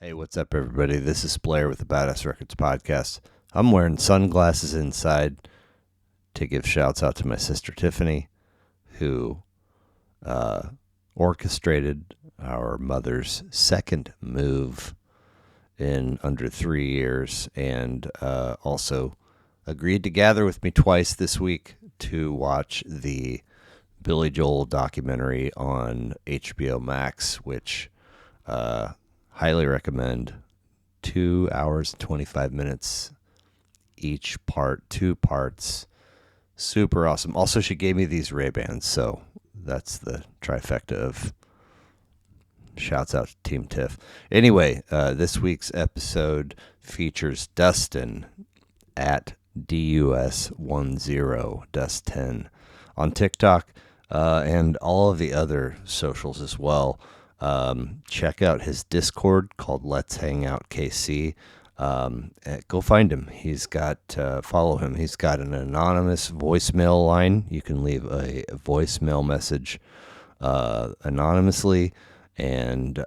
Hey, what's up, everybody? This is Blair with the Badass Records podcast. I'm wearing sunglasses inside to give shouts out to my sister Tiffany, who orchestrated our mother's second move in under 3 years, and also agreed to gather with me twice this week to watch the Billy Joel documentary on HBO Max, which highly recommend. 2 hours and 25 minutes each part, 2 parts. Super awesome. Also, she gave me these Ray-Bans, so that's the trifecta of shouts out to Team Tiff. Anyway, this week's episode features Dustin at Dus10, Dus10 on TikTok and all of the other socials as well. Check out his Discord called Let's Hang Out KC. Go find him. He's got, follow him. He's got an anonymous voicemail line. You can leave a voicemail message anonymously, and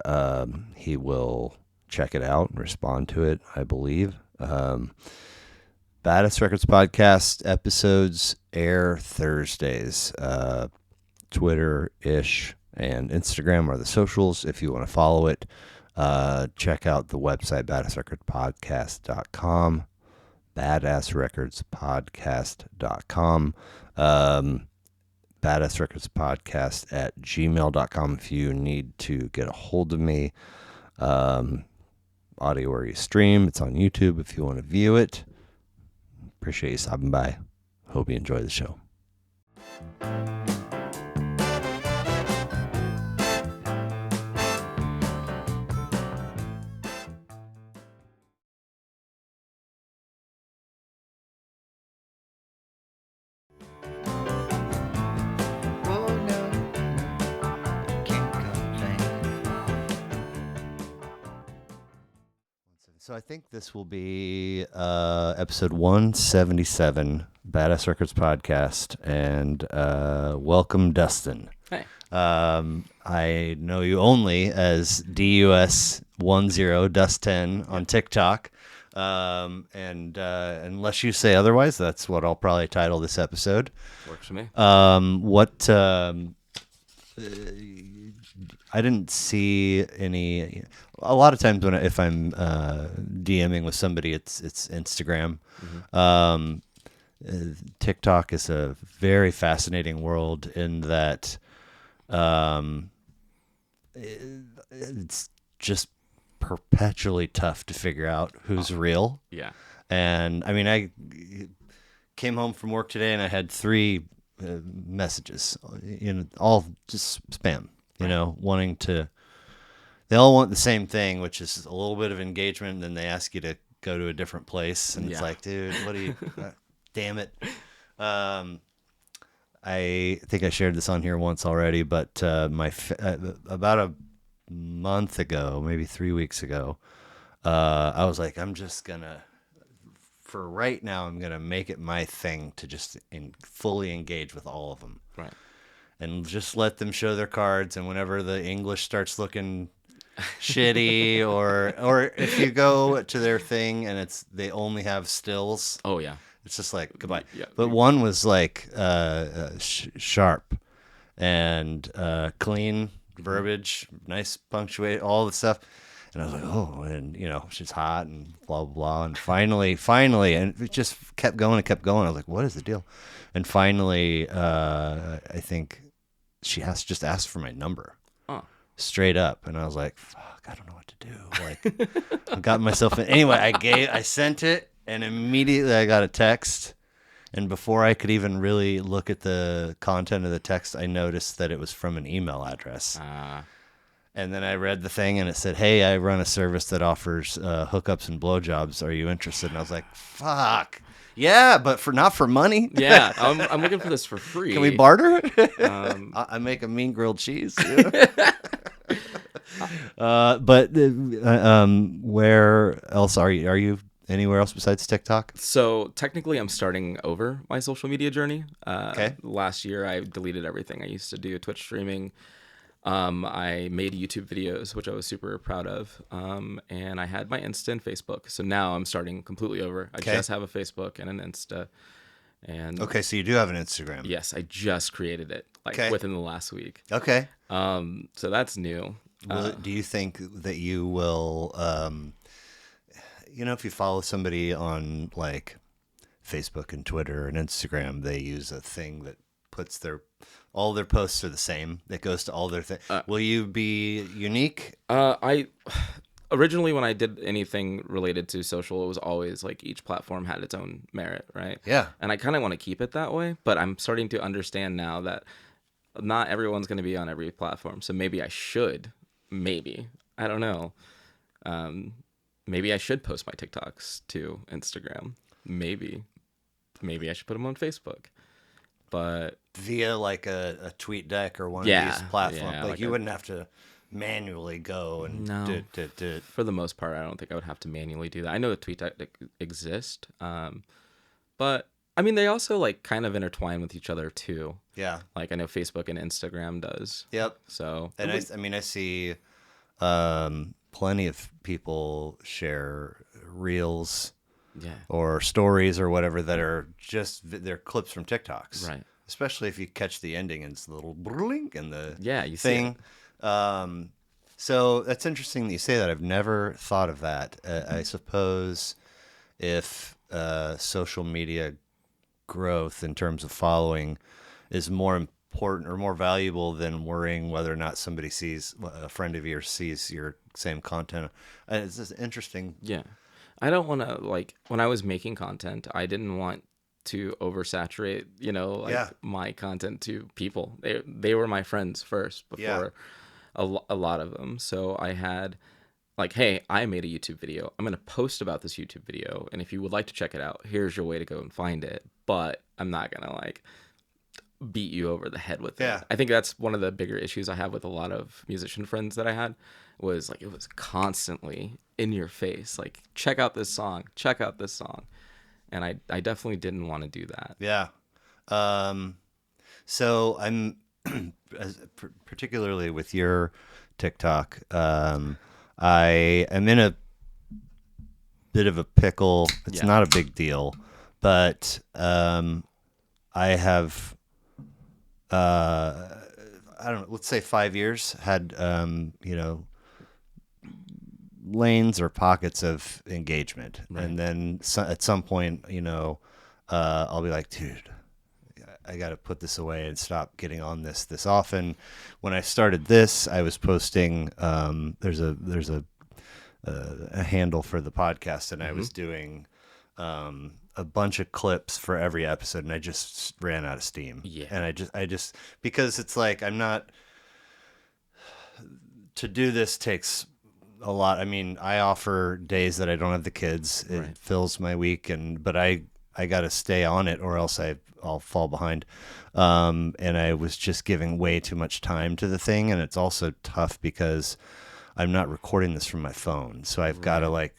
he will check it out and respond to it, I believe. Badass Records podcast episodes air Thursdays. Twitter-ish and Instagram are the socials if you want to follow it. Check out the website, badassrecordspodcast.com, badassrecordspodcast.com, badassrecordspodcast@gmail.com if you need to get a hold of me. Audio where you stream. It's on YouTube if you want to view it. Appreciate you stopping by. Hope you enjoy the show. So I think this will be episode 177, Badass Records podcast, and welcome, Dustin. Hey. I know you only as Dus10, Dus10 on TikTok, and unless you say otherwise, that's what I'll probably title this episode. Works for me. I didn't see any. A lot of times if I'm DMing with somebody, it's Instagram. Mm-hmm. TikTok is a very fascinating world in that it's just perpetually tough to figure out who's real. Yeah. And I mean, I came home from work today and I had 3 messages, all just spam. Wanting to, they all want the same thing, which is a little bit of engagement. And then they ask you to go to a different place. And It's like, dude, what do you, damn it. I think I shared this on here once already, but about a month ago, maybe 3 weeks ago, I was like, for right now, I'm going to make it my thing to just fully engage with all of them. Right. And just let them show their cards, and whenever the English starts looking shitty, or if you go to their thing and they only have stills, oh yeah, it's just like goodbye. Yeah. But one was like sharp and clean verbiage, nice punctuate, all the stuff. And I was like, oh, and she's hot and blah blah blah. And finally, and it just kept going and kept going. I was like, what is the deal? And finally, I think she just asked for my number, straight up. And I was like, fuck, I don't know what to do. Like, I got myself in. Anyway, I sent it, and immediately I got a text. And before I could even really look at the content of the text, I noticed that it was from an email address. And then I read the thing, and it said, hey, I run a service that offers hookups and blowjobs. Are you interested? And I was like, fuck. Yeah, but not for money. Yeah, I'm looking for this for free. Can we barter? I make a mean grilled cheese. But where else are you? Are you anywhere else besides TikTok? So technically, I'm starting over my social media journey. Okay. Last year, I deleted everything. I used to do Twitch streaming. I made YouTube videos, which I was super proud of. And I had my Insta and Facebook. So now I'm starting completely over. I Okay. just have a Facebook and an Insta. And Okay, so you do have an Instagram. yes, I just created it Okay. within the last week. Okay. So that's new. Do you think that you will, if you follow somebody on like Facebook and Twitter and Instagram, they use a thing that puts all their posts are the same. That goes to all their things. Will you be unique? I originally, when I did anything related to social, it was always like each platform had its own merit, right? Yeah. And I kind of want to keep it that way, but I'm starting to understand now that not everyone's going to be on every platform. So maybe I should. Maybe. I don't know. Maybe I should post my TikToks to Instagram. Maybe I should put them on Facebook. But Via like a tweet deck or one Yeah, of these platforms. yeah, like like you a- wouldn't have to manually go and No. do it. for the most part, I don't think I would have to manually do that. I know the tweet that exist, but I mean they also like kind of intertwine with each other too. Yeah. Like I know Facebook and Instagram does. Yep. So And I see plenty of people share reels yeah, or stories or whatever that are just they're clips from TikToks. right. Especially if you catch the ending and it's a little blink and the Yeah, you see thing. So that's interesting that you say that. I've never thought of that. I suppose if social media growth in terms of following is more important or more valuable than worrying whether or not somebody sees a friend of yours sees your same content. It's just interesting. Yeah. I don't want to like when I was making content, I didn't want to oversaturate, Yeah. my content to people. They were my friends first before Yeah. a lot of them. So I had like, hey, I made a YouTube video. I'm going to post about this YouTube video. And if you would like to check it out, here's your way to go and find it. But I'm not going to like beat you over the head with Yeah. it. I think that's one of the bigger issues I have with a lot of musician friends that I had was like, it was constantly in your face. Like, check out this song, check out this song. And I definitely didn't want to do that. Yeah. So I'm particularly with your TikTok. I am in a bit of a pickle. It's Yeah. not a big deal, but I have I don't know. Let's say 5 years had lanes or pockets of engagement, and then at some point, I'll be like, dude, I got to put this away and stop getting on this often. When I started this, I was posting. There's a handle for the podcast, and I was doing a bunch of clips for every episode, and I just ran out of steam. Yeah. And I just because it's like I'm not to do this takes a lot. I mean, I offer days that I don't have the kids. It Right. fills my week, but I got to stay on it, or else I'll fall behind. And I was just giving way too much time to the thing, and it's also tough because I'm not recording this from my phone, so I've got to like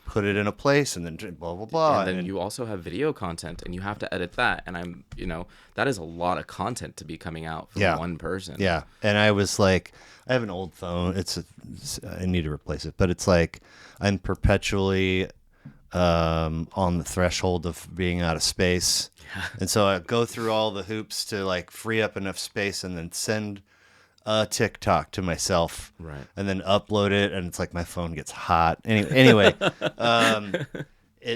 put it in a place and then blah blah blah. And then you also have video content and you have to edit that. And that is a lot of content to be coming out from Yeah. one person. Yeah, and I was like, I have an old phone. I need to replace it, but it's like I'm perpetually on the threshold of being out of space, and so I go through all the hoops to like free up enough space and then send a TikTok to myself, Right. and then upload it, and it's like my phone gets hot. Anyway,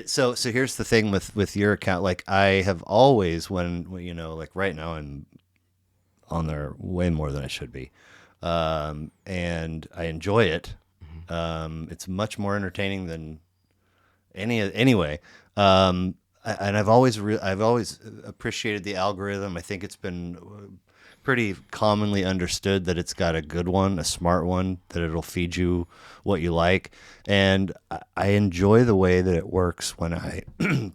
so here's the thing with your account. Like I have always when like right now I'm on there way more than I should be, and I enjoy it. It's much more entertaining than anyway. And I've always appreciated the algorithm. I think it's been pretty commonly understood that it's got a good one, a smart one, that it'll feed you what you like. And I enjoy the way that it works when I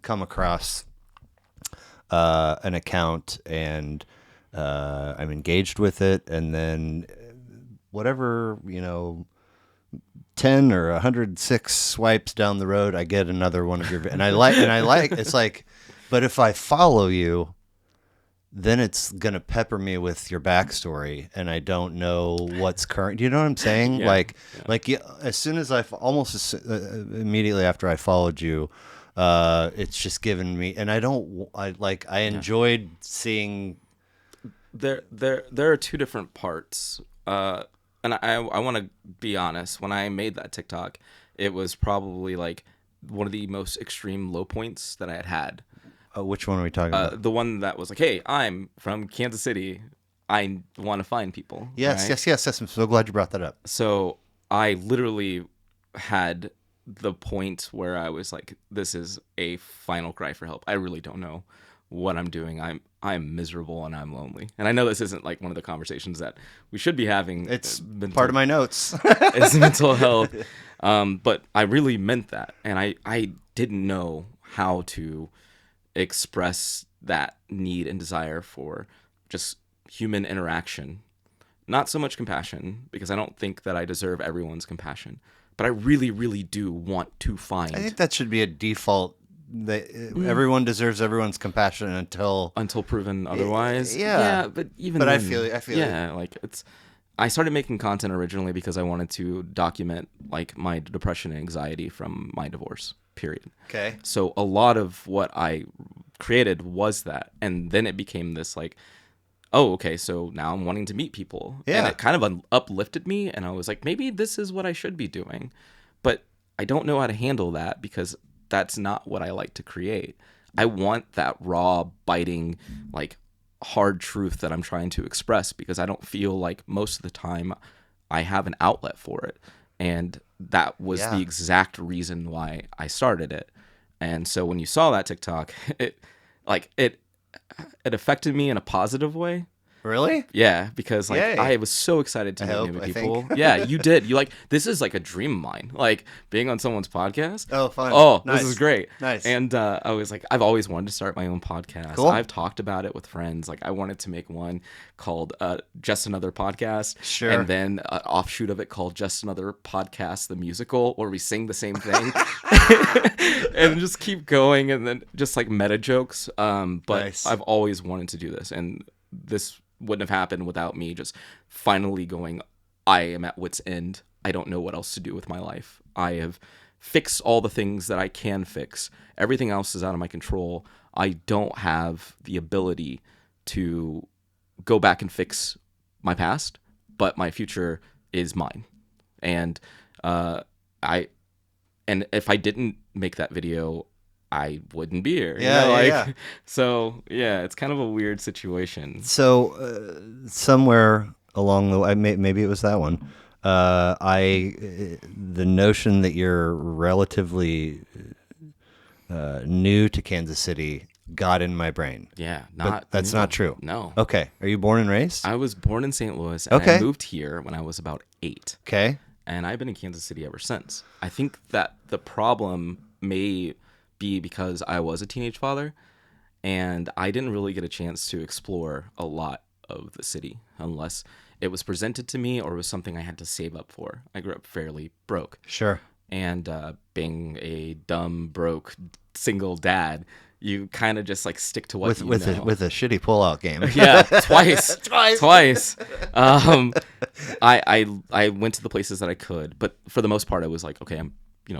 come across an account and I'm engaged with it, and then whatever 10 or 106 swipes down the road, I get another one of your and I like it's like, but if I follow you, then it's gonna pepper me with your backstory, and I don't know what's current. Do you know what I'm saying? Yeah. Yeah, as soon as immediately after I followed you, it's just given me, and I Yeah. enjoyed seeing. There are two different parts. And I want to be honest. When I made that TikTok, it was probably like one of the most extreme low points that I had had. Which one are we talking about? The one that was like, "Hey, I'm from Kansas City. I want to find people." Yes, Right. yes, yes, yes. I'm so glad you brought that up. So I literally had the point where I was like, "This is a final cry for help. I really don't know what I'm doing. I'm miserable and I'm lonely." And I know this isn't like one of the conversations that we should be having. It's part of my notes. It's mental health, but I really meant that, and I didn't know how to express that need and desire for just human interaction. Not so much compassion, because I don't think that I deserve everyone's compassion, but I really, really do want to find. I think that should be a default. That everyone deserves everyone's compassion Until proven otherwise. Yeah. But even But then, I feel yeah, like it's. I started making content originally because I wanted to document like my depression and anxiety from my divorce. Period. Okay. So a lot of what I created was that, and then it became this like, oh, okay, so now I'm wanting to meet people, and Yeah. it kind of uplifted me, and I was like, maybe this is what I should be doing, but I don't know how to handle that because that's not what I like to create. I want that raw, biting, like hard truth that I'm trying to express because I don't feel like most of the time I have an outlet for it. And that was Yeah. the exact reason why I started it. And so when you saw that TikTok, like it affected me in a positive way. Really? Yeah, because like Yay. I was so excited to I meet hope, new I people. think. Yeah, you did. You like this is like a dream of mine. Like being on someone's podcast. Oh, fun. Oh, Nice. this is great. Nice. And I was like, I've always wanted to start my own podcast. Cool. I've talked about it with friends. Like I wanted to make one called Just Another Podcast. Sure. And then an offshoot of it called Just Another Podcast, the musical, where we sing the same thing. And just keep going, and then just like meta jokes. But Nice. I've always wanted to do this, and this wouldn't have happened without me just finally going, I am at wit's end. I don't know what else to do with my life. I have fixed all the things that I can fix. Everything else is out of my control. I don't have the ability to go back and fix my past, but my future is mine. And and if I didn't make that video, I wouldn't be here. Yeah, yeah. So yeah, it's kind of a weird situation. So somewhere along the way, maybe it was that one. The notion that you're relatively new to Kansas City got in my brain. Yeah, But that's not true. No. Okay. Are you born and raised? I was born in St. Louis, and Okay. I moved here when I was about 8. Okay. And I've been in Kansas City ever since. I think that the problem may be because I was a teenage father, and I didn't really get a chance to explore a lot of the city unless it was presented to me or was something I had to save up for. I grew up fairly broke. Sure. And being a dumb, broke, single dad, you kind of just like stick to what with know. with a shitty pullout game. Yeah, twice. I went to the places that I could, but for the most part, I was like, okay, I'm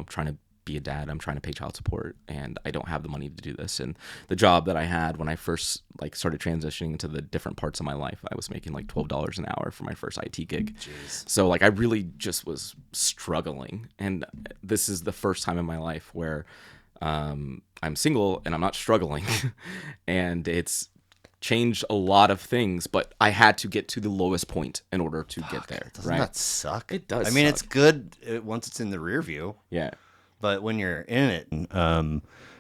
trying to be a dad. I'm trying to pay child support, and I don't have the money to do this. And the job that I had when I first like started transitioning into the different parts of my life, I was making like $12 an hour for my first IT gig. Jeez. So like I really just was struggling, and this is the first time in my life where I'm single and I'm not struggling, and it's changed a lot of things, but I had to get to the lowest point in order to get there. Doesn't right? that suck? It does. I mean, suck. it's good once it's in the rear view, Yeah. but when you're in it,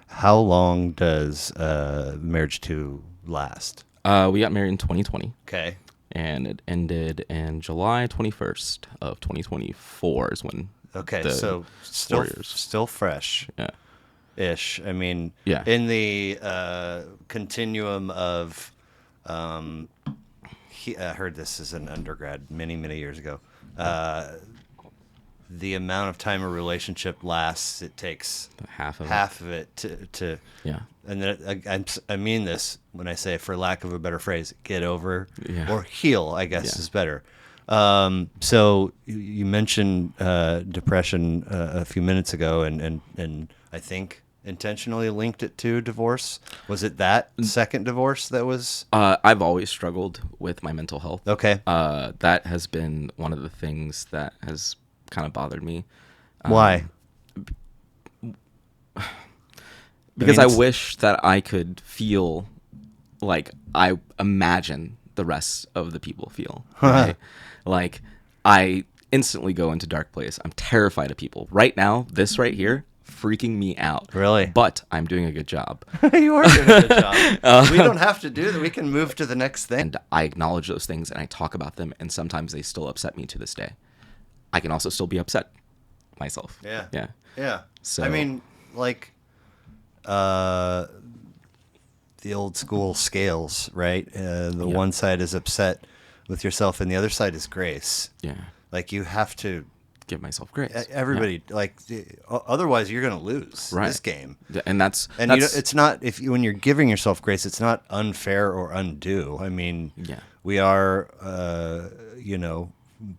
how long does marriage to last? We got married in 2020. Okay. And it ended in July 21st of 2024 is when. Okay. the So still fresh. Yeah. Ish. I mean, Yeah. in the continuum of, I heard this as an undergrad many years ago. the amount of time a relationship lasts, it takes Half of it to Yeah. and then I mean this when I say, for lack of a better phrase, get over Yeah. or heal, I guess Yeah. is better. So you mentioned depression a few minutes ago, and I think intentionally linked it to divorce. Was it that second divorce that was I've always struggled with my mental health. okay? That has been one of the things that has kind of bothered me. Why? Because I I mean, wish that I could feel like I imagine the rest of the people feel. Right? Like I instantly go into dark place. I'm terrified of people. Right now, this right here, freaking me out. Really? But I'm doing a good job. You are doing a good job. We don't have to do that. We can move to the next thing. And I acknowledge those things and I talk about them, and sometimes they still upset me to this day. I can also still be upset myself. Yeah. Yeah. Yeah. So- I mean, like, the old school scales, right? The one side is upset with yourself, and the other side is grace. Yeah. Like, you have to. Give myself grace. Everybody, like, otherwise you're going to lose Right. this game. Yeah. And that's And you know, it's not when you're giving yourself grace, it's not unfair or undue. I mean, Yeah. we are,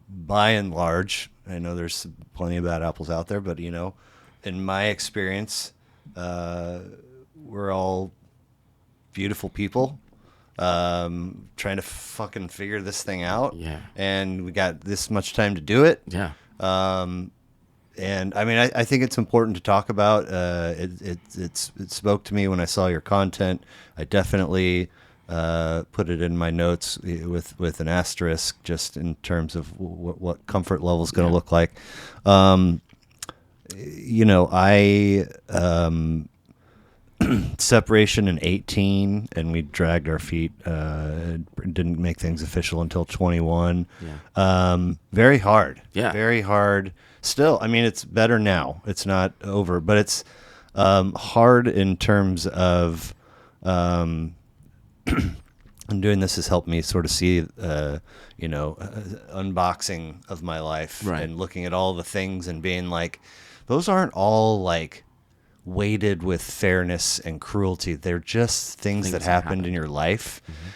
by and large, I know there's plenty of bad apples out there, but in my experience, we're all beautiful people, trying to fucking figure this thing out. Yeah. And we got this much time to do it. Yeah. And I mean, I think it's important to talk about. It spoke to me when I saw your content. I definitely put it in my notes with an asterisk, just in terms of what comfort level is going to look like. I separation in 18, and we dragged our feet. Didn't make things official until 21. Yeah. Very hard. Yeah. Very hard. Still, I mean, it's better now. It's not over, but it's hard in terms of. And doing this has helped me sort of see, unboxing of my life, Right. and looking at all the things and being like, those aren't all like weighted with fairness and cruelty. They're just things that happened in your life. Mm-hmm.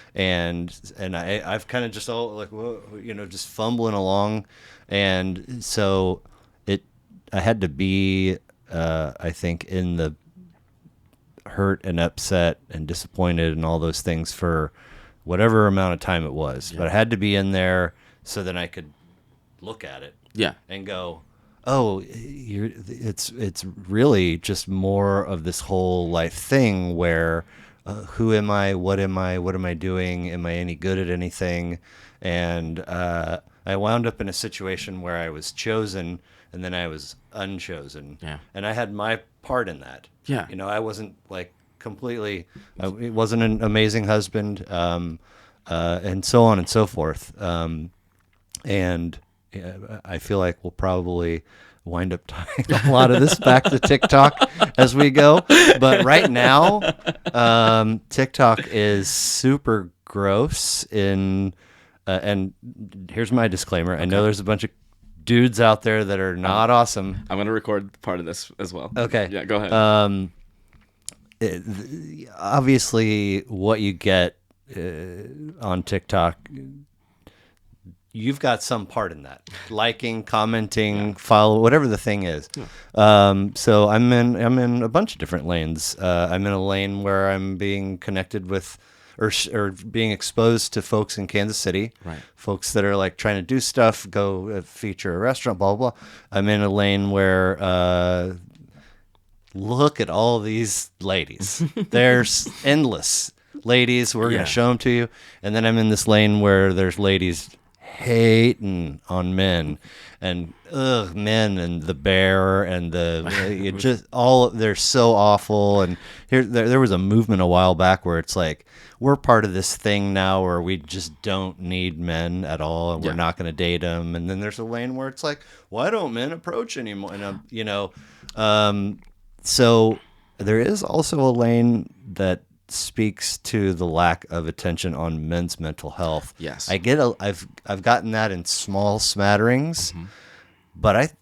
And I've kind of just all like, just fumbling along. And so I had to be, I think, in the hurt and upset and disappointed and all those things for whatever amount of time it was. Yeah. But I had to be in there so that I could look at it. Yeah. And go, oh, it's really just more of this whole life thing where who am I? What am I doing? Am I any good at anything? And I wound up in a situation where I was chosen and then I was unchosen. Yeah. And I had my part in that. Yeah. I wasn't like completely, it wasn't an amazing husband, and so on and so forth. And I feel like we'll probably wind up tying a lot of this back to TikTok as we go. But right now, TikTok is super gross and here's my disclaimer. Okay. I know there's a bunch of dudes out there that are not awesome. I'm going to record part of this as well. Okay. Yeah, go ahead. Obviously, what you get on TikTok, you've got some part in that. Liking, commenting, follow, whatever the thing is. Yeah. So I'm in a bunch of different lanes. I'm in a lane where I'm being connected with or being exposed to folks in Kansas City, right? Folks that are like trying to do stuff, go feature a restaurant, blah, blah, blah. I'm in a lane where look at all these ladies. There's endless ladies. We're going to show them to you. And then I'm in this lane where there's ladies hating on men and men and the bear and the just all they're so awful. And there was a movement a while back where it's like, we're part of this thing now where we just don't need men at all and we're not going to date them. And then there's a lane where it's like, why don't men approach anymore? And so there is also a lane that speaks to the lack of attention on men's mental health. Yes. I've gotten that in small smatterings. Mm-hmm. But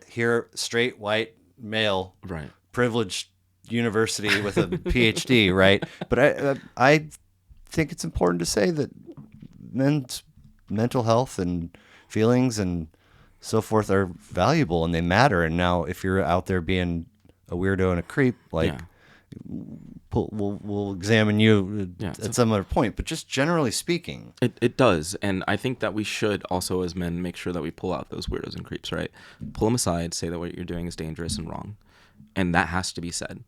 here, straight white male, Right. privileged university with a PhD, right? But I think it's important to say that men's mental health and feelings and so forth are valuable and they matter. And now, if you're out there being a weirdo and a creep, like, Yeah. we'll examine you Yeah, at some other point. But just generally speaking, It does, and I think that we should also, as men, make sure that we pull out those weirdos and creeps, right? Pull them aside, say that what you're doing is dangerous and wrong, and that has to be said.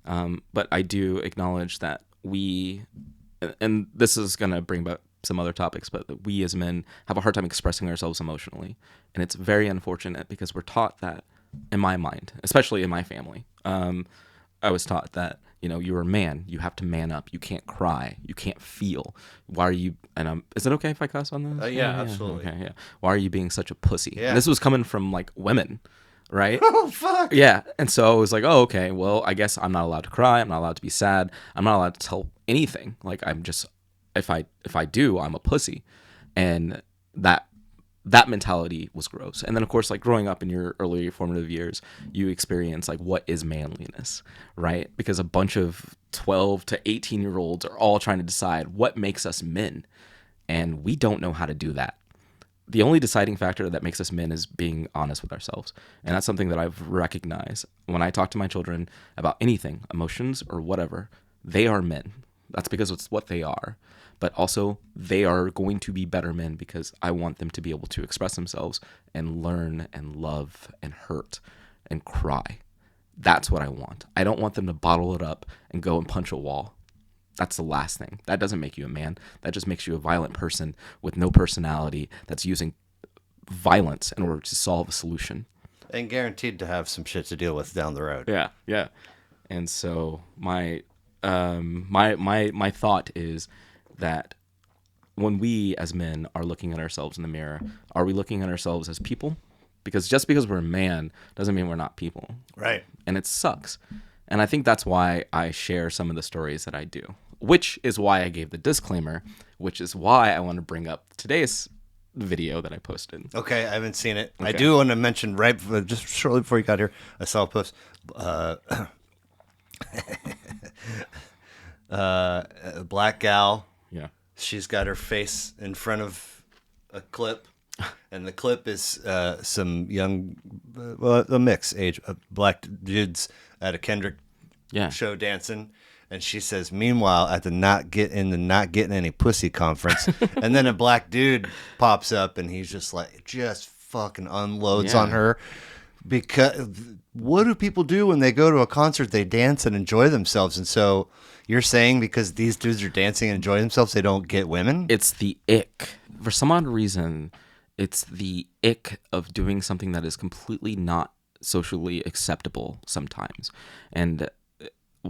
But I do acknowledge that and this is gonna bring back some other topics, but that we as men have a hard time expressing ourselves emotionally, and it's very unfortunate because we're taught that, in my mind, especially in my family. I was taught that you're a man, you have to man up, you can't cry, you can't feel. Why are you? And is it okay if I cuss on this? yeah, absolutely. Okay, yeah. Why are you being such a pussy? Yeah. And this was coming from like women, right? Oh fuck. Yeah, and so I was like, oh, okay, well, I guess I'm not allowed to cry, I'm not allowed to be sad, I'm not allowed to tell anything. Like, I'm just, if I do, I'm a pussy, and that mentality was gross. And then, of course, like growing up in your early formative years, you experience like, what is manliness, right? Because a bunch of 12 to 18-year-olds are all trying to decide what makes us men, and we don't know how to do that. The only deciding factor that makes us men is being honest with ourselves. And that's something that I've recognized when I talk to my children about anything, emotions or whatever. They are men. That's because it's what they are. But also, they are going to be better men because I want them to be able to express themselves and learn and love and hurt and cry. That's what I want. I don't want them to bottle it up and go and punch a wall. That's the last thing. That doesn't make you a man. That just makes you a violent person with no personality that's using violence in order to solve a solution. And guaranteed to have some shit to deal with down the road. Yeah, yeah. And so my thought is that when we as men are looking at ourselves in the mirror, are we looking at ourselves as people? Because just because we're a man doesn't mean we're not people. Right. And it sucks. And I think that's why I share some of the stories that I do, which is why I gave the disclaimer, which is why I want to bring up today's video that I posted. Okay, I haven't seen it. Okay. I do want to mention just shortly before you got here, I saw a post. A black gal. Yeah. She's got her face in front of a clip, and the clip is some young, a mix age black dudes at a Kendrick show dancing. And she says, meanwhile, at the not getting any pussy conference, and then a black dude pops up, and he's just fucking unloads on her. Because what do people do when they go to a concert? They dance and enjoy themselves. And so you're saying because these dudes are dancing and enjoying themselves, they don't get women? It's the ick. For some odd reason, it's the ick of doing something that is completely not socially acceptable sometimes. And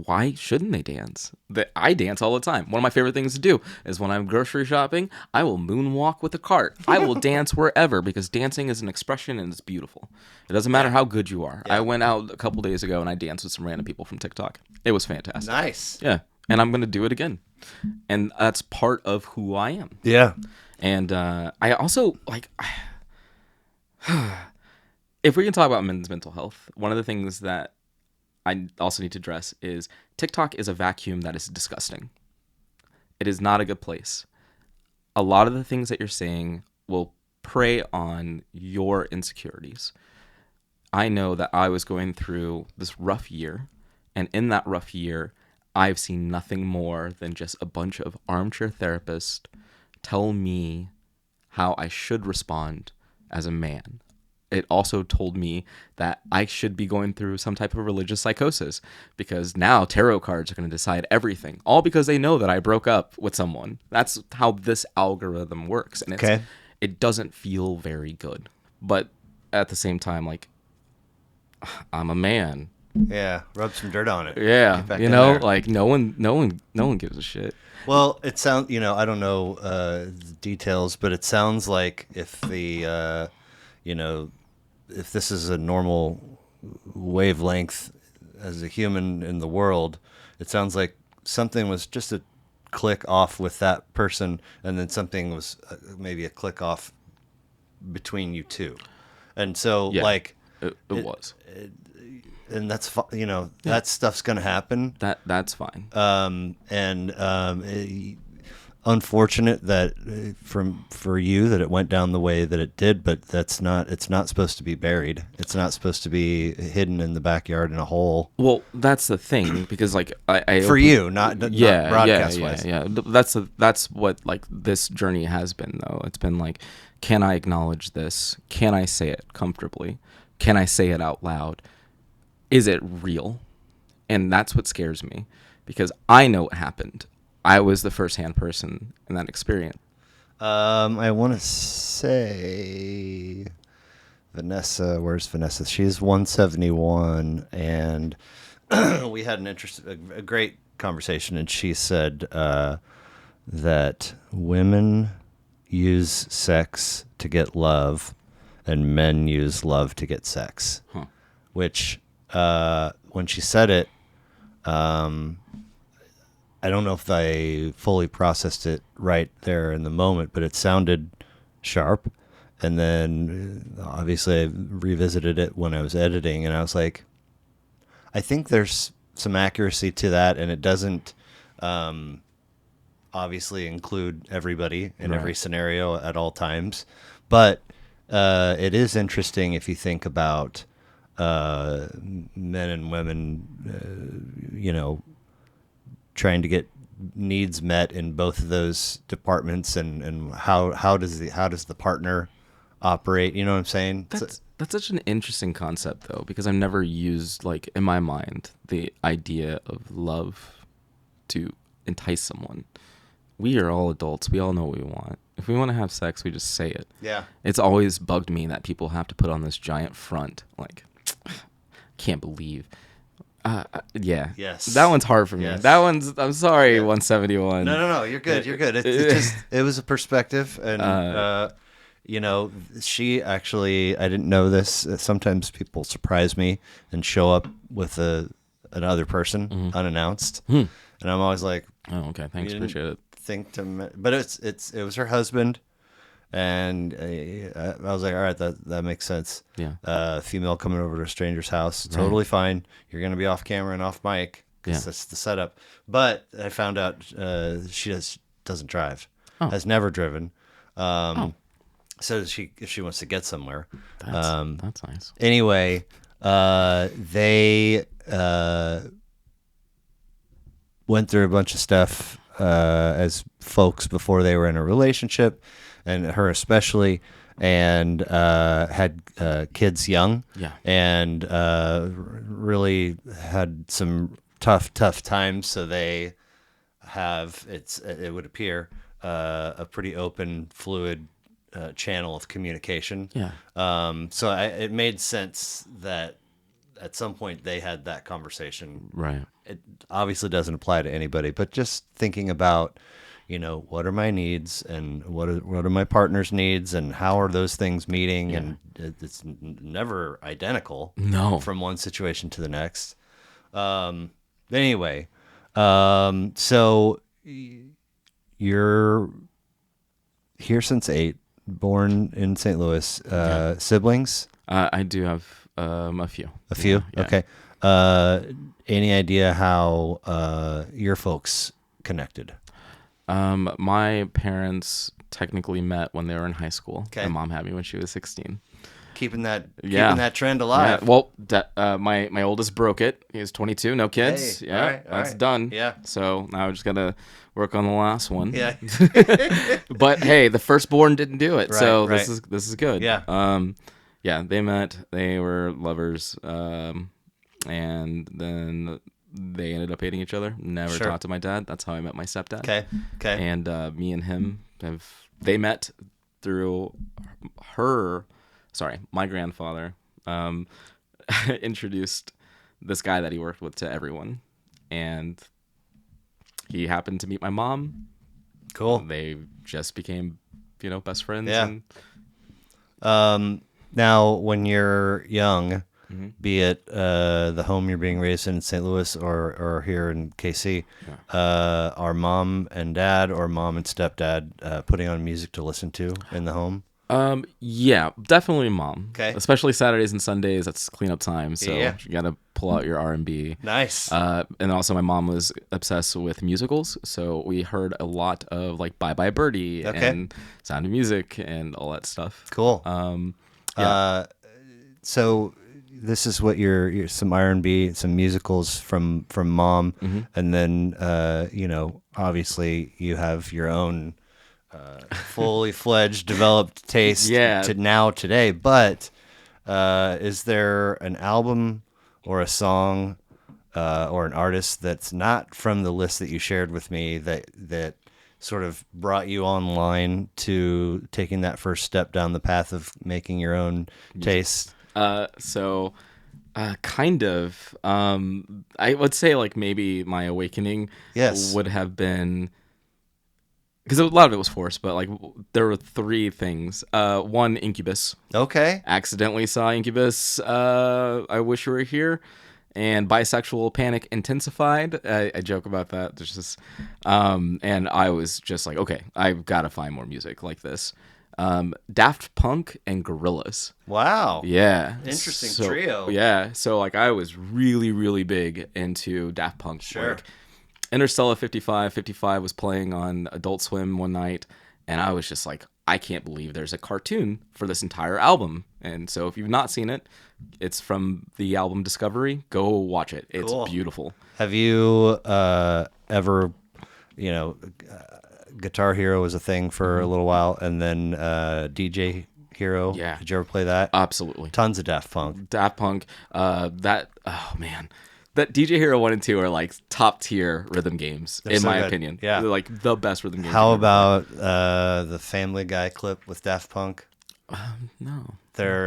why shouldn't they dance? I dance all the time. One of my favorite things to do is when I'm grocery shopping, I will moonwalk with a cart. I will dance wherever because dancing is an expression and it's beautiful. It doesn't matter how good you are. Yeah. I went out a couple days ago and I danced with some random people from TikTok. It was fantastic. Nice. Yeah. And I'm going to do it again. And that's part of who I am. Yeah. And I also, if we can talk about men's mental health, one of the things that I also need to address is TikTok is a vacuum that is disgusting. It is not a good place. A lot of the things that you're saying will prey on your insecurities. I know that I was going through this rough year, and in that rough year, I've seen nothing more than just a bunch of armchair therapists tell me how I should respond as a man. It also told me that I should be going through some type of religious psychosis because now tarot cards are going to decide everything, all because they know that I broke up with someone. That's how this algorithm works. And it doesn't feel very good. But at the same time, I'm a man. Yeah, rub some dirt on it. Yeah, no one gives a shit. Well, it sounds, I don't know the details, but it sounds like if the, if this is a normal wavelength as a human in the world, it sounds like something was just a click off with that person, and then something was maybe a click off between you two. And so Yeah. like, It was. and that's that stuff's gonna happen. That's fine. Unfortunate that for you that it went down the way that it did, but it's not supposed to be buried. It's not supposed to be hidden in the backyard in a hole. Well, that's the thing, because like I For you, not broadcast wise. Yeah. That's what like this journey has been, though. It's been like, can I acknowledge this? Can I say it comfortably? Can I say it out loud? Is it real? And that's what scares me, because I know what happened. I was the first-hand person in that experience. I want to say Vanessa. Where's Vanessa? She's 171, and we had a great conversation, and she said that women use sex to get love, and men use love to get sex. Huh. Which, when she said it, I don't know if I fully processed it right there in the moment, but it sounded sharp. And then obviously I revisited it when I was editing, and I was like, I think there's some accuracy to that, and it doesn't obviously include everybody in every scenario at all times. But it is interesting if you think about men and women, trying to get needs met in both of those departments, and how does the partner operate? You know what I'm saying? That's such an interesting concept, though, because I've never used, like, in my mind, the idea of love to entice someone. We are all adults. We all know what we want. If we want to have sex, we just say it. Yeah. It's always bugged me that people have to put on this giant front. Like, can't believe. Yeah. Yes. That one's hard for me. Yes. That one's, I'm sorry, 171. No, you're good. You're good. It was a perspective, and she actually, I didn't know this. Sometimes people surprise me and show up with another person unannounced, and I'm always like, oh, okay, thanks, appreciate it. But it was her husband, and I was like, all right, that makes sense. Yeah. Female coming over to a stranger's house, totally fine. You're gonna be off camera and off mic because that's the setup. But I found out she doesn't drive, has never driven. So if she wants to get somewhere, That's nice. Anyway, they went through a bunch of stuff as folks before they were in a relationship, and her especially, and had kids young, and really had some tough times. So they have it would appear a pretty open, fluid channel of communication. So it made sense that at some point they had that conversation. Right. It obviously doesn't apply to anybody, but just thinking about, what are my needs and what are my partner's needs, and how are those things meeting? And it's never identical. No. From one situation to the next. Anyway, so you're here since 8, born in St. Louis. Siblings? I do have a few. A few? Yeah. Okay. Any idea how your folks connected? My parents technically met when they were in high school. Okay. My mom had me when she was 16. Keeping that trend alive. Yeah. Well, my oldest broke it. He was 22, no kids. Hey, yeah, all right, that's done. Yeah. So now I just gotta work on the last one. Yeah. But hey, the firstborn didn't do it, so Right. this is good. Yeah. Yeah. They met. They were lovers. And then they ended up hating each other. Never Sure. talked to my dad. That's how I met my stepdad. Okay. And me and him they met through my grandfather introduced this guy that he worked with to everyone, and he happened to meet my mom. Cool. They just became, best friends. Yeah. And Now, when you're young, be it the home you're being raised in St. Louis or here in KC, are mom and dad or mom and stepdad putting on music to listen to in the home? Yeah, definitely mom. Okay. Especially Saturdays and Sundays. That's cleanup time, so Yeah. you gotta pull out your R&B. Nice. And also my mom was obsessed with musicals, so we heard a lot of like Bye Bye Birdie Okay. and Sound of Music and all that stuff. Cool. Yeah. So this is what your some R&B, some musicals from mom, Mm-hmm. and then obviously you have your own fully fledged developed taste Yeah. to now today. But is there an album or a song or an artist that's not from the list that you shared with me that sort of brought you online to taking that first step down the path of making your own taste? Kind of. I would say like maybe my awakening Yes. would have been because a lot of it was forced, but like there were three things. One, Incubus. Okay. Accidentally saw Incubus. I Wish You Were Here, and Bisexual Panic Intensified. I joke about that. There's just, and I was just like, okay, I've got to find more music like this. Daft Punk and Gorillaz. Wow. Yeah. Interesting trio. Yeah. So like I was really, really big into Daft Punk. Sure. Like, Interstellar 55 was playing on Adult Swim one night, and I was just like, I can't believe there's a cartoon for this entire album. And so if you've not seen it, it's from the album Discovery. Go watch it. It's Cool. beautiful. Have you ever, Guitar Hero was a thing for a little while, and then DJ Hero? Yeah. Did you ever play that? Absolutely. Tons of Daft Punk. Daft Punk, oh man. That DJ Hero 1 and 2 are like top tier rhythm games, in so my good. opinion. Yeah. They're like the best rhythm games. How you've ever about the Family Guy clip with Daft Punk? played. No.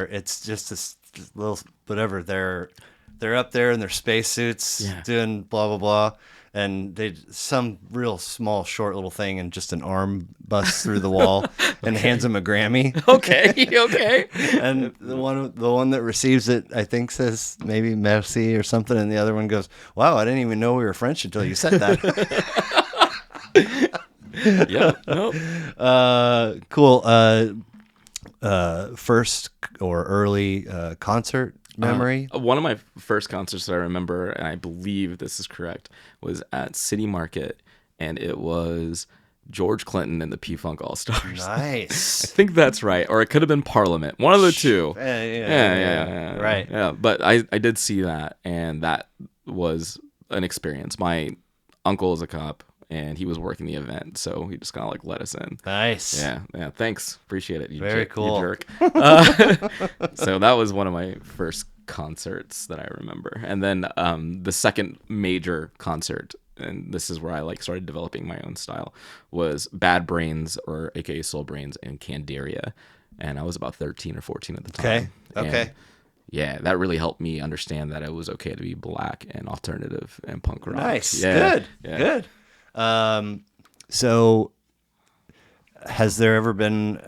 It's just this little whatever. They're up there in their spacesuits Yeah. doing blah blah blah, and they some real small short little thing, and just an arm busts through the wall and hands him a Grammy. Okay, okay. And the one that receives it, I think, says maybe merci or something, and the other one goes, "Wow, I didn't even know we were French until you said that." Yeah. No. Cool. First or early concert memory? One of my first concerts that I remember, and I believe this is correct, was at City Market, and it was George Clinton and the P-Funk All-Stars. I Nice. think that's right, or it could have been Parliament. One of the two. Yeah. Right. Yeah, but I did see that, and that was an experience. My uncle is a cop, and he was working the event, so he just kind of like let us in. Nice. Yeah. Thanks, appreciate it. Very cool. You jerk. So that was one of my first concerts that I remember, and then the second major concert, and this is where I like started developing my own style, was Bad Brains, or AKA Soul Brains, and Candiria, and I was about 13 or 14 at the time. Okay. And yeah, that really helped me understand that it was okay to be black and alternative and punk rock. Nice. Yeah. Good. Yeah. Good. So has there ever been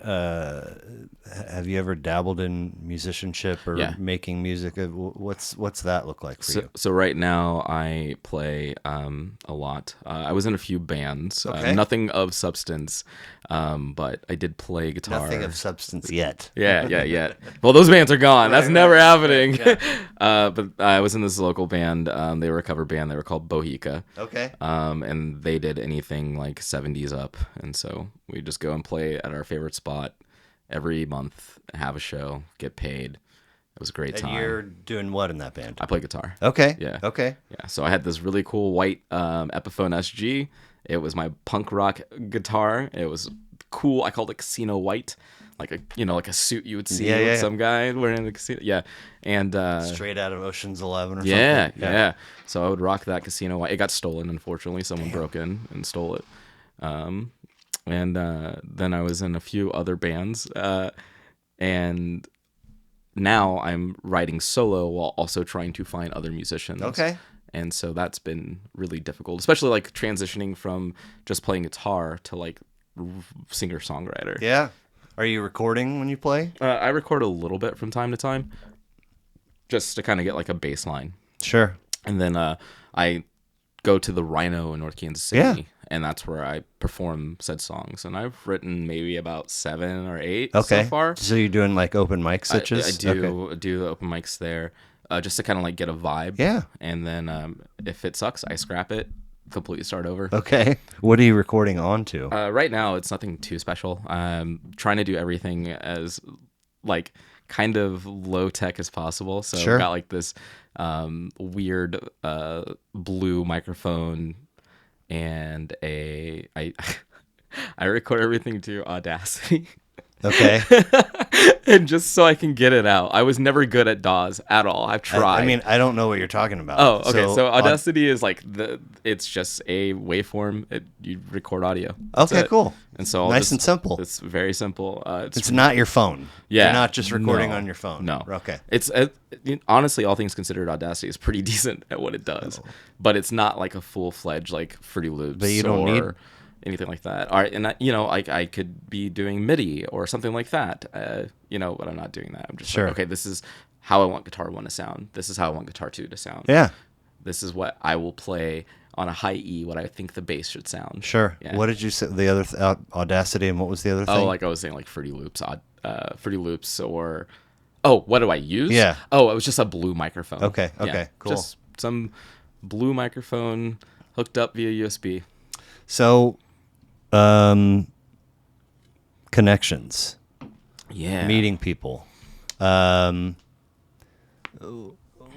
have you ever dabbled in musicianship or Yeah. making music? What's that look like for you? So right now I play a lot. I was in a few bands, Okay. nothing of substance, but I did play guitar. Nothing of substance yet. Yeah. Well, those bands are gone. That's never happening. Yeah. But I was in this local band. They were a cover band. They were called Bohica. Okay. And they did anything like 70s up. And so we just go and play at our favorite spot every month, have a show, get paid. It was a great And time. you're doing what in that band? I play guitar. Okay. Yeah. Okay. Yeah, so I had this really cool white Epiphone SG. It was my punk rock guitar. It was cool. I called it Casino White, like a suit you would see with some guy wearing a casino. Yeah, and Straight out of Ocean's 11 or something. yeah. So I would rock that Casino White. It got stolen, unfortunately. Someone broke in and stole it. And then I was in a few other bands, and now I'm writing solo while also trying to find other musicians. Okay. And so that's been really difficult, especially like transitioning from just playing guitar to like singer-songwriter. Yeah. Are you recording when you play? I record a little bit from time to time just to kind of get like a bass line. Sure. And then I go to the Rhino in North Kansas City and that's where I perform said songs. And I've written maybe about 7 or 8 Okay. so far. So you're doing like open mic sitches? I do the open mics there, just to kind of like get a vibe. Yeah. And then if it sucks, I scrap it, completely start over. Okay. What are you recording onto? Right now, it's nothing too special. I'm trying to do everything as like kind of low tech as possible. So Sure. I've got like this weird blue microphone and I I record everything to Audacity. Okay. And just so I can get it out. I was never good at DAWs at all. I've tried. I mean, I don't know what you're talking about. Oh, okay. So Audacity is like it's just a waveform. You record audio. That's Okay, it. cool. And so Nice and simple. It's very simple. It's not your phone. Yeah. You're not just recording No. on your phone. No. Okay. It's honestly, all things considered, Audacity is pretty decent at what it does, but it's not like a full-fledged like Fruity Loops. But you don't need anything like that. All right, and I could be doing MIDI or something like that. But I'm not doing that. I'm just Sure. like, okay, this is how I want Guitar 1 to sound. This is how I want Guitar 2 to sound. Yeah. This is what I will play on a high E, what I think the bass should sound. Sure. Yeah. What did you say? The other Audacity, and what was the other thing? Oh, like I was saying, like Fruity Loops, or what do I use? Yeah. Oh, it was just a blue microphone. Okay, cool. Just some blue microphone hooked up via USB. So, connections, Yeah. meeting people.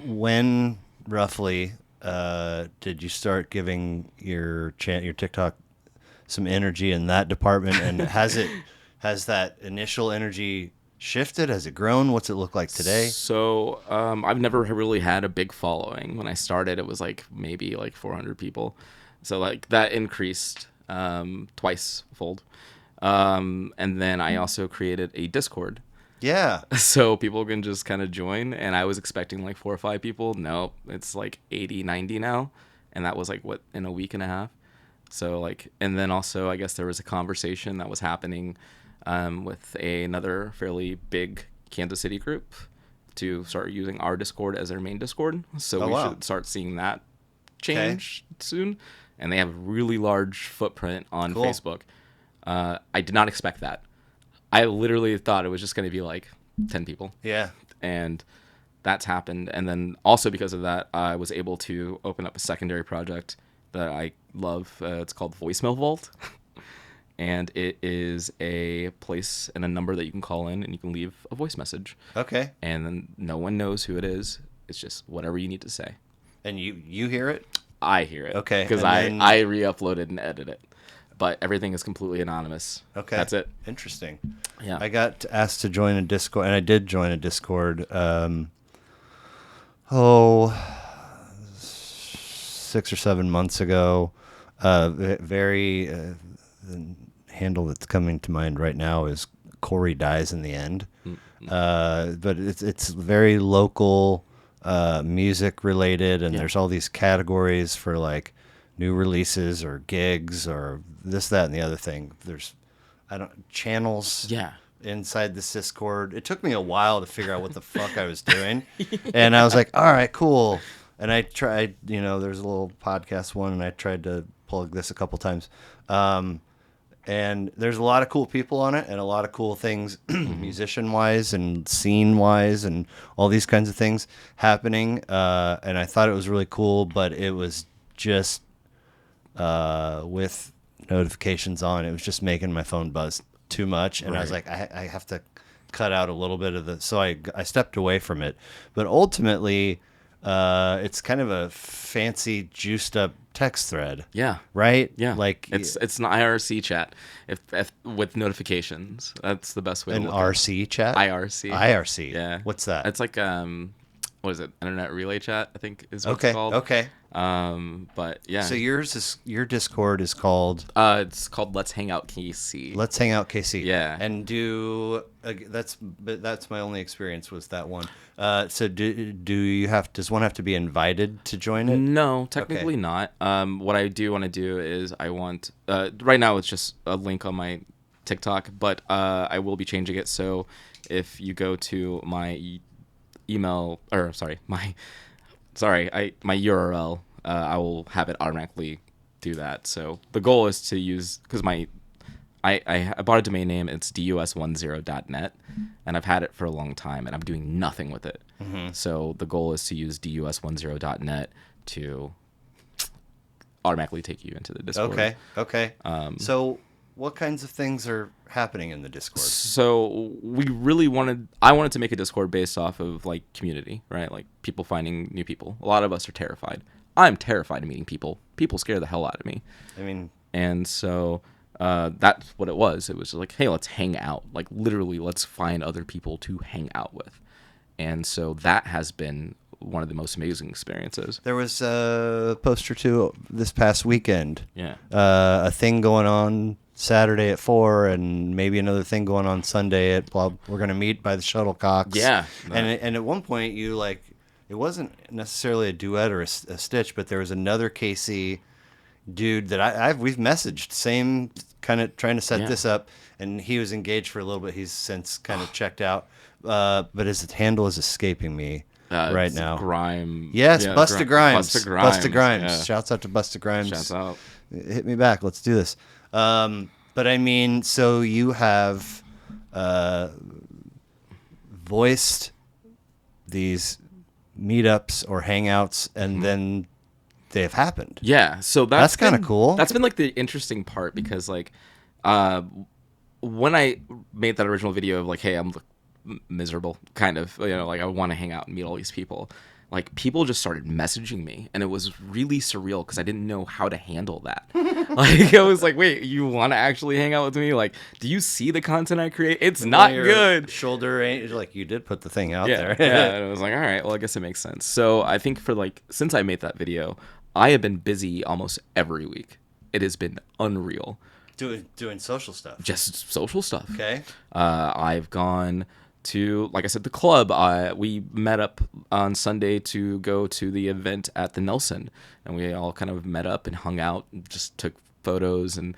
When roughly did you start giving your TikTok some energy in that department, and has that initial energy shifted? Has it grown? What's it look like today? So I've never really had a big following. When I started, it was like maybe like 400 people. So like that increased twice fold. And then I also created a Discord. Yeah. So people can just kind of join. And I was expecting like 4 or 5 people. Nope, it's like 80, 90 now. And that was like in a week and a half. So like, and then also I guess there was a conversation that was happening with another fairly big Kansas City group to start using our Discord as their main Discord. So we should start seeing that change soon. And they have a really large footprint on Facebook. I did not expect that. I literally thought it was just going to be like 10 people. Yeah. And that's happened. And then also because of that, I was able to open up a secondary project that I love. It's called Voicemail Vault. And it is a place and a number that you can call in and you can leave a voice message. Okay. And then no one knows who it is. It's just whatever you need to say. And you hear it? I hear it. Okay. Because I re-uploaded and edited it. But everything is completely anonymous. Okay. That's it. Interesting. Yeah. I got asked to join a Discord, and I did join a Discord. 6 or 7 months ago. The handle that's coming to mind right now is Corey Dies in the End. But it's very local, music related, and there's all these categories for like new releases or gigs or this, that, and the other thing. There's channels inside this Discord. It took me a while to figure out what the fuck I was doing. And I was like, all right, cool. And I tried, there's a little podcast one, and I tried to plug this a couple times. And there's a lot of cool people on it and a lot of cool things musician-wise and scene-wise and all these kinds of things happening. And I thought it was really cool, but it was just with notifications on, it was just making my phone buzz too much. And I was like, I have to cut out a little bit of the... So I stepped away from it. But ultimately, it's kind of a fancy, juiced-up text thread. Yeah. Right? Yeah. Like it's an IRC chat if with notifications. That's the best way to look at it. RC chat? IRC. IRC. Yeah. What's that? It's like what is it? Internet relay chat, I think is what it's called. Okay. But yeah. So your Discord is called it's called Let's Hang Out KC. Let's Hang Out KC. Yeah. And that's my only experience was that one. So does one have to be invited to join it? No, technically not. What I do want to do is I want right now it's just a link on my TikTok, but I will be changing it. So if you go to my my URL, I will have it automatically do that. So the goal is to use, because I bought a domain name. It's dus10.net, and I've had it for a long time, and I'm doing nothing with it. So the goal is to use dus10.net to automatically take you into the Discord. Okay. So what kinds of things are happening in the Discord? So I wanted to make a Discord based off of like community, right? Like people finding new people. A lot of us are terrified. I'm terrified of meeting people. People scare the hell out of me. I mean, and so that's what it was. It was like, hey, let's hang out. Like literally, let's find other people to hang out with. And so that has been one of the most amazing experiences. there was a post or two this past weekend. Yeah. A thing going on Saturday at 4, and maybe another thing going on Sunday at blah. We're gonna meet by the shuttlecocks. Yeah. And at one point you like, it wasn't necessarily a duet or a stitch, but there was another KC dude that we've messaged, same kind of trying to set this up, and he was engaged for a little bit. He's since kind of checked out, but his handle is escaping me right now. Grime. Yes, Yeah, Busta Grimes. Busta Grimes. Busta Grimes. Yeah. Shouts out to Busta Grimes. Shouts out. Hit me back. Let's do this. But I mean, so you have voiced these meetups or hangouts, and then they've happened. Yeah, so That's kinda cool. That's been like the interesting part, because like when I made that original video of like, hey, I'm miserable, kind of, like I want to hang out and meet all these people, like people just started messaging me, and it was really surreal because I didn't know how to handle that. Like I was like, wait, you want to actually hang out with me? Like, do you see the content I create? It's not good. Shoulder ain't like, you did put the thing out there. Yeah, and I was like, all right, well, I guess it makes sense. So I think for like, since I made that video, I have been busy almost every week. It has been unreal. Doing social stuff. Just social stuff. Okay. I've gone to, like I said, the club. We met up on Sunday to go to the event at the Nelson, and we all kind of met up and hung out, and just took photos and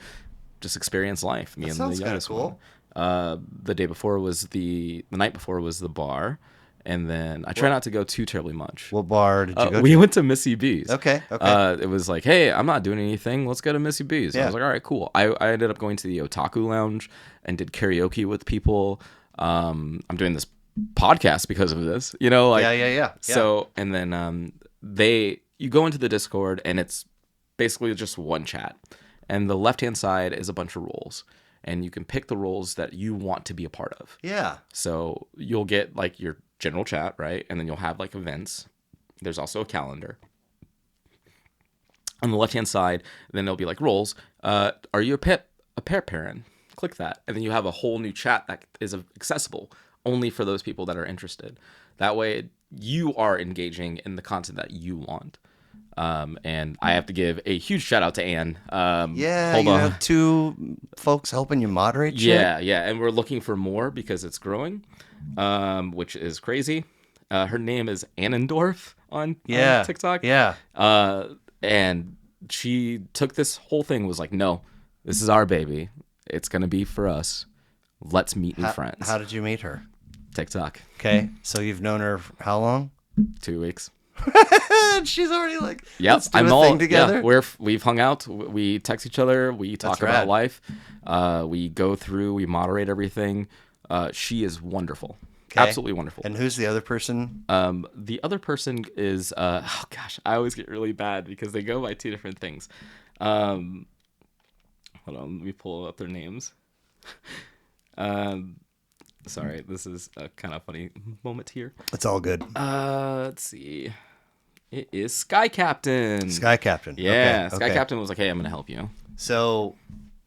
just experienced life. Me That and sounds the kinda youngest cool. one. The night before was the bar, and then I try not to go too terribly much. What bar did you go We to? went to Missy B's. Okay. It was like, hey, I'm not doing anything. Let's go to Missy B's. Yeah. I was like, all right, cool. I ended up going to the Otaku Lounge and did karaoke with people. I'm doing this podcast because of this, like, Yeah. So, and then you go into the Discord, and it's basically just one chat, and the left-hand side is a bunch of roles, and you can pick the roles that you want to be a part of. Yeah. So you'll get like your general chat, right? And then you'll have like events. There's also a calendar. On the left-hand side, then there'll be like roles. Are you a pair parent? Click that. And then you have a whole new chat that is accessible only for those people that are interested. That way you are engaging in the content that you want. And I have to give a huge shout out to Anne. Yeah, hold you on. have two folks helping you moderate shit? Yeah, and we're looking for more because it's growing, which is crazy. Her name is Annendorf on TikTok. Yeah. And she took this whole thing, was like, no, this is our baby. It's going to be for us. Let's meet new friends. How did you meet her? TikTok. Okay, so you've known her for how long? 2 weeks. She's already like, Yep, let's do a thing together. Yeah, we've hung out. We text each other. We talk about rad. life. We go through. We moderate everything. She is wonderful. Okay. Absolutely wonderful. And who's the other person? The other person is oh gosh, I always get really bad because they go by two different things. Hold on, let me pull up their names. Sorry, this is a kind of funny moment here. It's all good. Let's see. It is Sky Captain. Sky Captain. Yeah, Okay, Sky okay. Captain was like, "Hey, I'm gonna help you." So,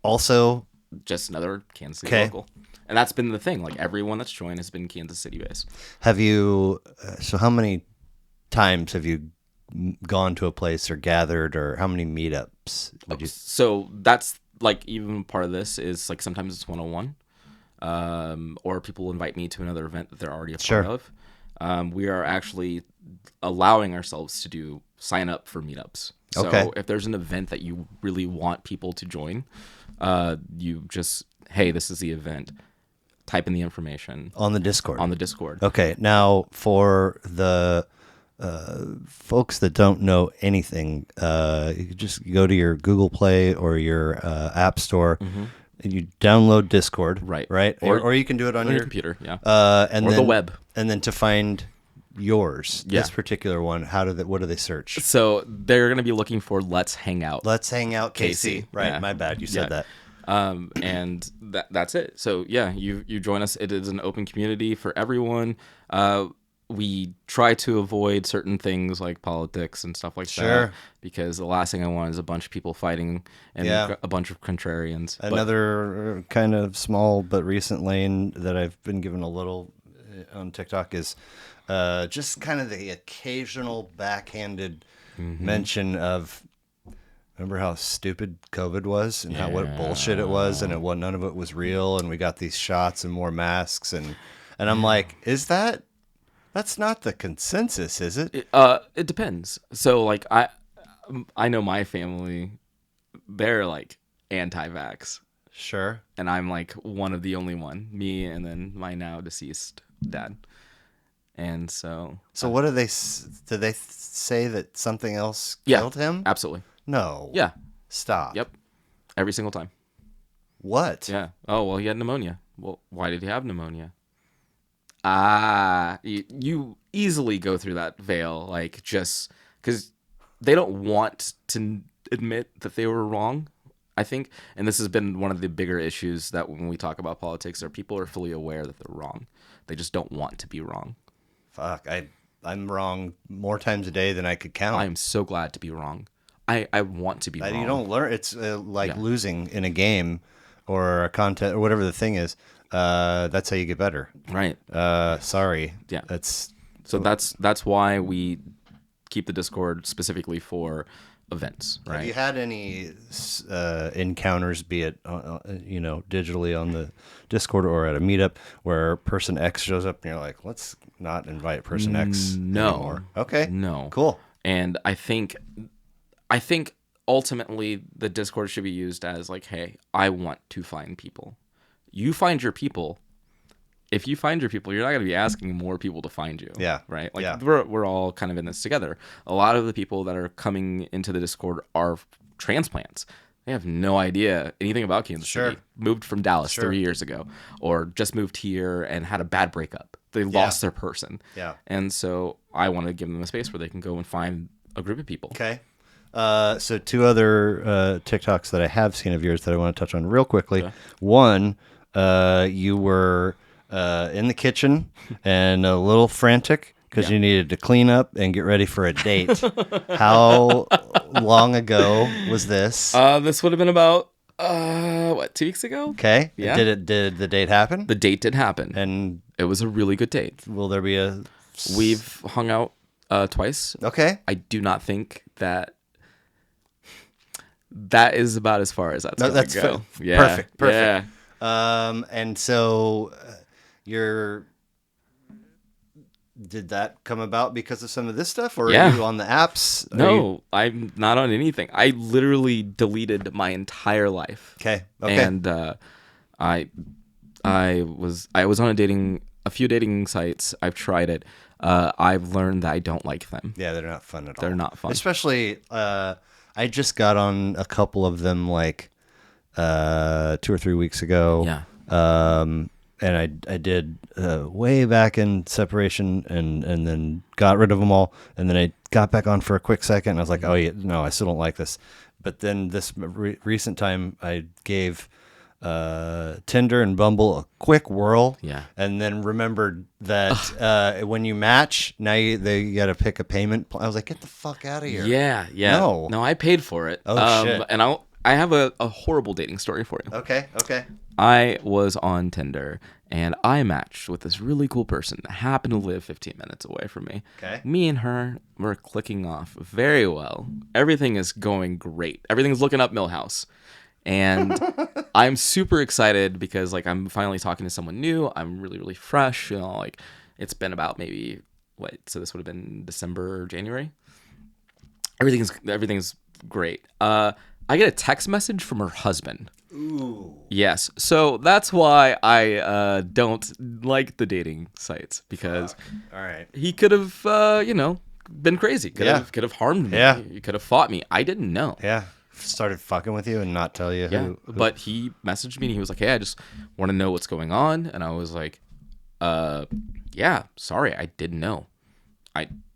also, Just another Kansas City Okay. local, and that's been the thing. Like everyone that's joined has been Kansas City based. have you? So, how many times have you gone to a place or gathered, or how many meetups would you? So that's like even part of this is like sometimes it's 101, or people invite me to another event that they're already a Sure. part of. We are actually allowing ourselves to sign up for meetups. So Okay. if there's an event that you really want people to join, you just, hey, this is the event. Type in the information On the Discord. on the Discord. Okay, now for the folks that don't know anything, you could just go to your Google Play or your App Store, and you download Discord, Right. right, or you can do it on your computer, yeah, and or then, the web. and then to find yours, Yeah. this particular one, what do they search? So they're going to be looking for Let's Hang Out. Let's hang out, Casey. Casey. Right, Yeah. my bad. You said that. And that's it. So yeah, you join us. It is an open community for everyone. We try to avoid certain things like politics and stuff like Sure. that, because the last thing I want is a bunch of people fighting and Yeah. a bunch of contrarians. Another kind of small but recent lane that I've been given a little on TikTok is just kind of the occasional backhanded mention of, remember how stupid COVID was and what bullshit it was, and none of it was real, and we got these shots and more masks, and I'm like, that's not the consensus, is it? It depends. So like I know my family, they're like anti-vax, Sure. and I'm like one of the only one, me and then my now deceased dad. And so what do they say that something else yeah, killed him? absolutely. No. Yeah. Stop. Yep. Every single time. What? Yeah. Oh, well, he had pneumonia. Well, why did he have pneumonia? You easily go through that veil, like, just because they don't want to admit that they were wrong, I think. And this has been one of the bigger issues, that when we talk about politics, are people are fully aware that they're wrong. They just don't want to be wrong. Fuck. I'm wrong more times a day than I could count. I am so glad to be wrong. I want to be wrong. You don't learn. It's like losing in a game or a contest or whatever the thing is. That's how you get better. Right. Sorry. Yeah. That's why we keep the Discord specifically for events. Right. Have you had any encounters, be it digitally on the Discord or at a meetup, where person X shows up and you're like, let's not invite person X anymore? Okay. No. Cool. And I think ultimately the Discord should be used as like, hey, I want to find people. You find your people. If you find your people, you're not going to be asking more people to find you. Yeah. Right? Like, yeah. we're all kind of in this together. A lot of the people that are coming into the Discord are transplants. They have no idea anything about Kansas City. Moved from Dallas 3 years ago, or just moved here and had a bad breakup. They lost their person. Yeah. And so I want to give them a space where they can go and find a group of people. Okay. So two other TikToks that I have seen of yours that I want to touch on real quickly. Okay. One, you were in the kitchen and a little frantic because you needed to clean up and get ready for a date. How long ago was this? This would have been about 2 weeks ago. Okay. Yeah. Did the date happen? The date did happen, and it was a really good date. Will there be a? We've hung out twice. Okay. I do not think that is about as far as that's going to go. Yeah. Perfect. Yeah. And so did that come about because of some of this stuff, or are you on the apps? No, I'm not on anything. I literally deleted my entire life. Okay. And I was on a few dating sites. I've tried it. I've learned that I don't like them. Yeah, they're not fun at all. They're not fun. Especially, I just got on a couple of them like 2 or 3 weeks ago. Yeah. And I did way back in separation, and then got rid of them all. And then I got back on for a quick second, and I was like, oh, yeah, no, I still don't like this. But then this recent time, I gave Tinder and Bumble a quick whirl. Yeah. And then remembered that when you match, now you got to pick a payment. I was like, get the fuck out of here. Yeah. No, I paid for it. Oh, shit. And I have a horrible dating story for you. Okay. I was on Tinder, and I matched with this really cool person that happened to live 15 minutes away from me. Okay. Me and her were clicking off very well. Everything is going great. Everything's looking up Millhouse. And I'm super excited because, like, I'm finally talking to someone new. I'm really, really fresh. You know, like, it's been about maybe, so this would have been December or January. Everything's great. I get a text message from her husband. Ooh. Yes. So that's why I don't like the dating sites, because all right, he could have, been crazy. Could have harmed me. Yeah. You could have fought me. I didn't know. Yeah. Started fucking with you and not tell you Yeah. who. But he messaged me and he was like, "Hey, I just want to know what's going on." And I was like, yeah, sorry, I didn't know.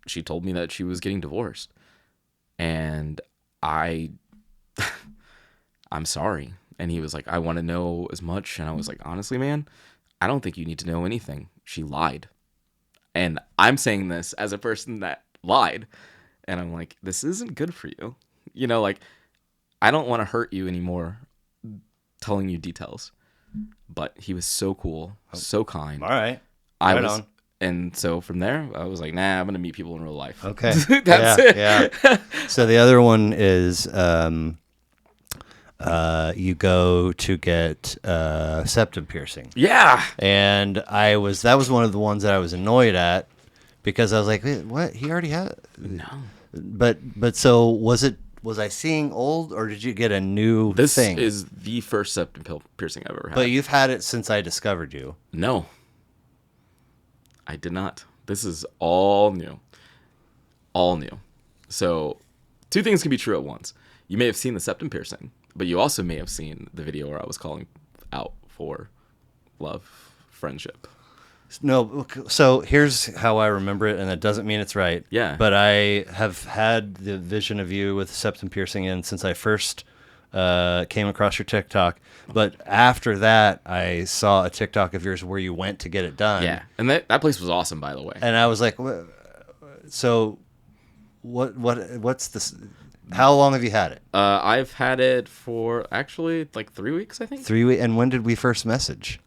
She told me that she was getting divorced. And I'm sorry." And he was like, "I want to know as much." And I was like, "Honestly, man, I don't think you need to know anything. She lied." And I'm saying this as a person that lied. And I'm like, this isn't good for you. You know, like, I don't want to hurt you anymore telling you details. But he was so cool, so kind. All right. Right on. And so from there, I was like, nah, I'm going to meet people in real life. Okay. That's it. Yeah. So the other one is you go to get septum piercing. Yeah. And that was one of the ones that I was annoyed at because I was like, wait, what? He already had it? No. But so was I seeing old or did you get a new thing? This is the first septum piercing I've ever had. But you've had it since I discovered you. No. I did not. This is all new. All new. So, two things can be true at once. You may have seen the septum piercing, but you also may have seen the video where I was calling out for love, friendship. No, so here's how I remember it, and that doesn't mean it's right. Yeah. But I have had the vision of you with septum piercing in since I first came across your TikTok. But after that, I saw a TikTok of yours where you went to get it done. Yeah, and that place was awesome, by the way. And I was like, so what's this? How long have you had it? I've had it for actually like 3 weeks, I think. 3 weeks. And when did we first message?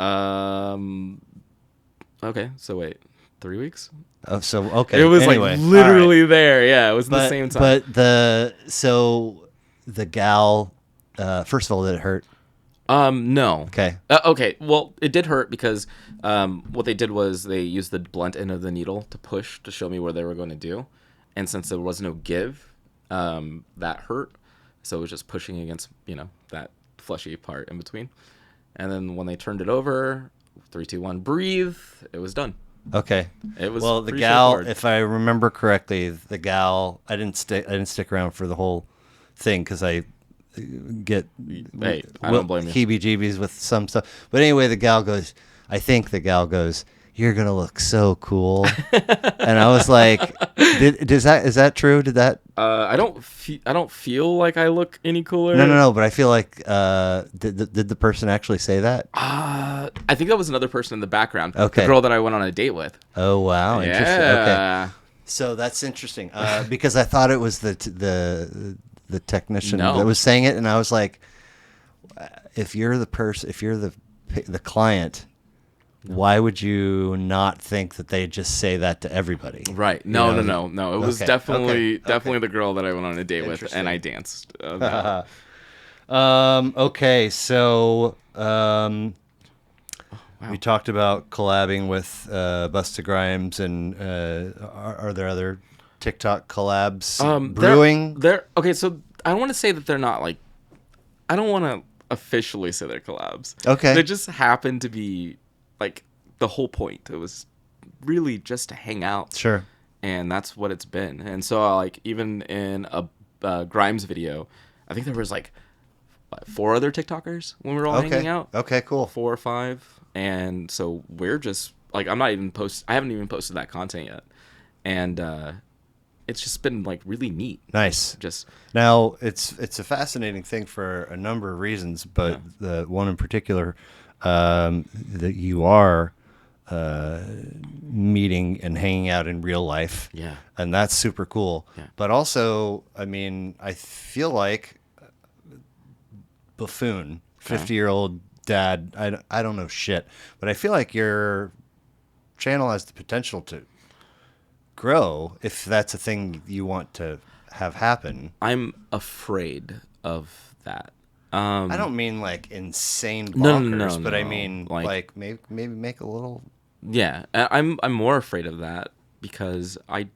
Okay, so wait, 3 weeks? Oh, so okay. It was anyway, like literally there. Yeah, it was the same time. But the gal, first of all, did it hurt? No. Okay. Okay. Well, it did hurt because what they did was they used the blunt end of the needle to push to show me where they were going to do, and since there was no give, that hurt. So it was just pushing against that fleshy part in between, and then when they turned it over, 3, 2, 1, breathe. It was done. Okay. It was the gal. If I remember correctly, the gal. I didn't stick around for the whole thing because I get I don't blame you. Heebie-jeebies with some stuff. But anyway, I think the gal goes, "You're gonna look so cool," and I was like, "Is that true? Did that?" I don't feel like I look any cooler. No. But I feel like did the person actually say that? I think that was another person in the background. Okay. The girl that I went on a date with. Oh wow, interesting. Yeah. Okay, so that's interesting because I thought it was the technician that was saying it, and I was like, if you're the client, why would you not think that they just say that to everybody? Right. No. It was definitely the girl that I went on a date with, and I danced. Okay, so we talked about collabing with Busta Rhymes, and are there other TikTok collabs brewing? Okay, so I don't want to say that they're not like. I don't want to officially say they're collabs. Okay. They just happen to be like the whole point. It was really just to hang out. Sure. And that's what it's been. And so like even in a Grimes video, I think there was like 4 other TikTokers when we were all hanging out. Okay, cool. 4 or 5. And so we're just like I haven't even posted that content yet. And it's just been like really neat. Nice. Just now it's a fascinating thing for a number of reasons, but the one in particular that you are meeting and hanging out in real life. Yeah. And that's super cool. Yeah. But also, I mean, I feel like buffoon, 50-year-old dad, I don't know shit, but I feel like your channel has the potential to grow if that's a thing you want to have happen. I'm afraid of that. I don't mean like insane bonkers, but I mean like maybe make a little. Yeah, I'm more afraid of that because I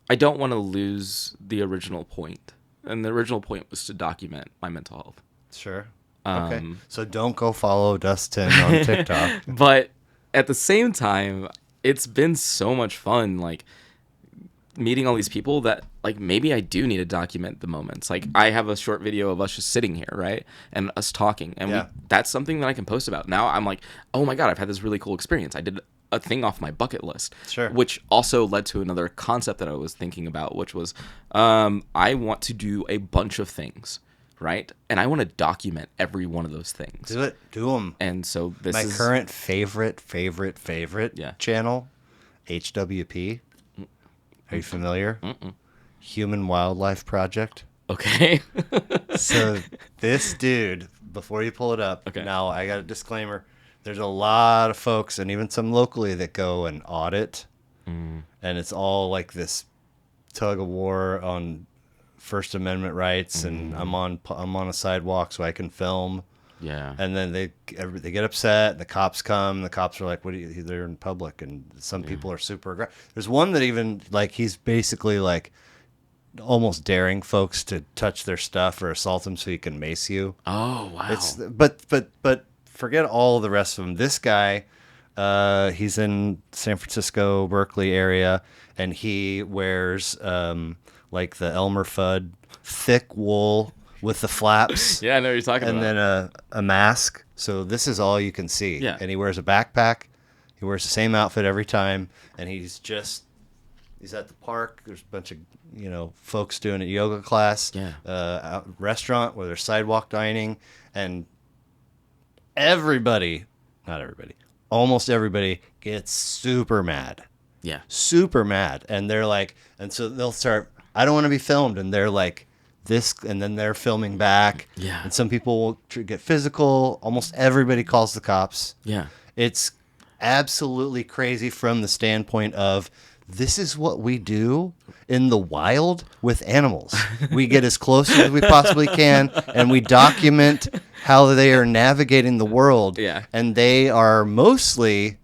don't want to lose the original point, and the original point was to document my mental health. Sure. Okay. So don't go follow Dus10 on TikTok. But at the same time, it's been so much fun. Like meeting all these people that like maybe I do need to document the moments. Like I have a short video of us just sitting here, right, and us talking, and that's something that I can post about. Now I'm like, oh my god, I've had this really cool experience. I did a thing off my bucket list, Sure. which also led to another concept that I was thinking about, which was I want to do a bunch of things, right, and I want to document every one of those things. Do it. Do them. And so this My is current favorite channel, HWP. Are you familiar? Human Wildlife Project. okay. So this dude, before you pull it up, Okay. now I got a disclaimer. There's a lot of folks, and even some locally, that go and audit, and it's all like this tug of war on First Amendment rights, and I'm on a sidewalk so I can film. Yeah. And then they get upset. And the cops come. The cops are like, "What? They're in public." And some people are super aggressive. There's one that even like he's basically like almost daring folks to touch their stuff or assault them so he can mace you. Oh wow. But forget all the rest of them. This guy, he's in San Francisco, Berkeley area, and he wears like the Elmer Fudd thick wool with the flaps. Yeah, I know what you're talking And about. then a mask. So this is all you can see. Yeah. And he wears a backpack. He wears the same outfit every time. And he's at the park. There's a bunch of, folks doing a yoga class. Yeah. Restaurant where there's sidewalk dining. And almost everybody gets super mad. Yeah. Super mad. And they're like, and so they'll start, I don't want to be filmed. And they're like, this, and then they're filming back. Yeah. And some people will get physical. Almost everybody calls the cops. Yeah. It's absolutely crazy from the standpoint of this is what we do in the wild with animals. We get as close as we possibly can, and we document how they are navigating the world. Yeah. And they are mostly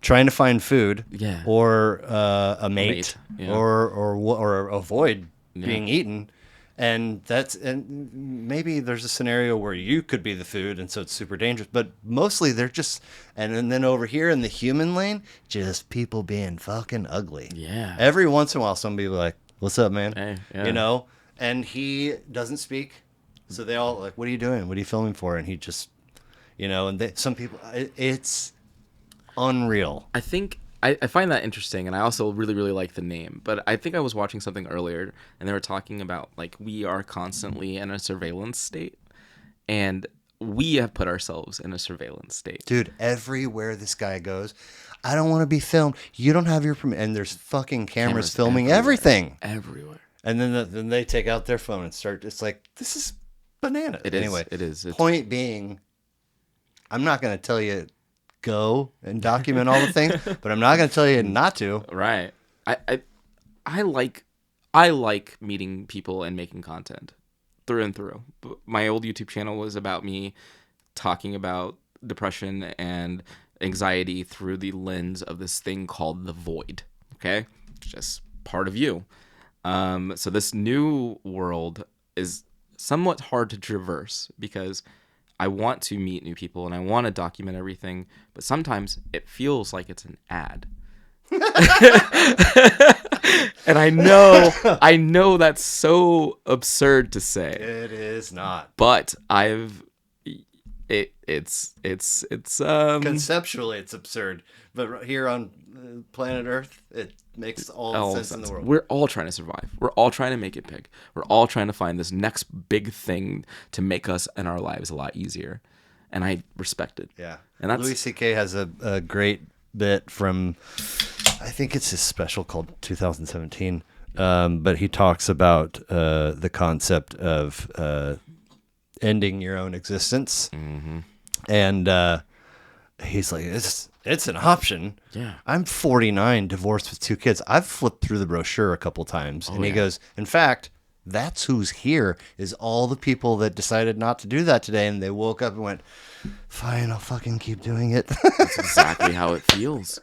trying to find food. Yeah. Or a mate. Yeah. Or avoid being eaten. And maybe there's a scenario where you could be the food, and so it's super dangerous. But mostly they're just, and then over here in the human lane, just people being fucking ugly. Yeah. Every once in a while, somebody will be like, "What's up, man?" Hey, yeah. And he doesn't speak, so they all like, "What are you doing? What are you filming for?" And he just, and some people, it's unreal. I think I find that interesting, and I also really, really like the name. But I think I was watching something earlier, and they were talking about, like, we are constantly in a surveillance state, and we have put ourselves in a surveillance state. Dude, everywhere this guy goes, I don't want to be filmed. You don't have your permission. And there's fucking cameras filming everything. Everywhere. And then they take out their phone and start, it's like, this is bananas. Anyway, it is. Point being, I'm not going to tell you go and document all the things, but I'm not going to tell you not to. Right. I like meeting people and making content through and through. My old YouTube channel was about me talking about depression and anxiety through the lens of this thing called the void. Okay, it's just part of you. So this new world is somewhat hard to traverse because I want to meet new people and I want to document everything, but sometimes it feels like it's an ad. And I know that's so absurd to say. It is not. But it's conceptually it's absurd, but here on planet Earth, it makes all the sense in the world. We're all trying to survive. We're all trying to make it big. We're all trying to find this next big thing to make us and our lives a lot easier. And I respect it. Yeah. And that's Louis C.K. has a great bit from, I think it's his special called 2017. But he talks about the concept of ending your own existence. Mm-hmm. And he's like, it's an option. Yeah. I'm 49, divorced with 2 kids. I've flipped through the brochure a couple times. And he goes, in fact, that's who's here, is all the people that decided not to do that today. And they woke up and went, fine, I'll fucking keep doing it. That's exactly how it feels.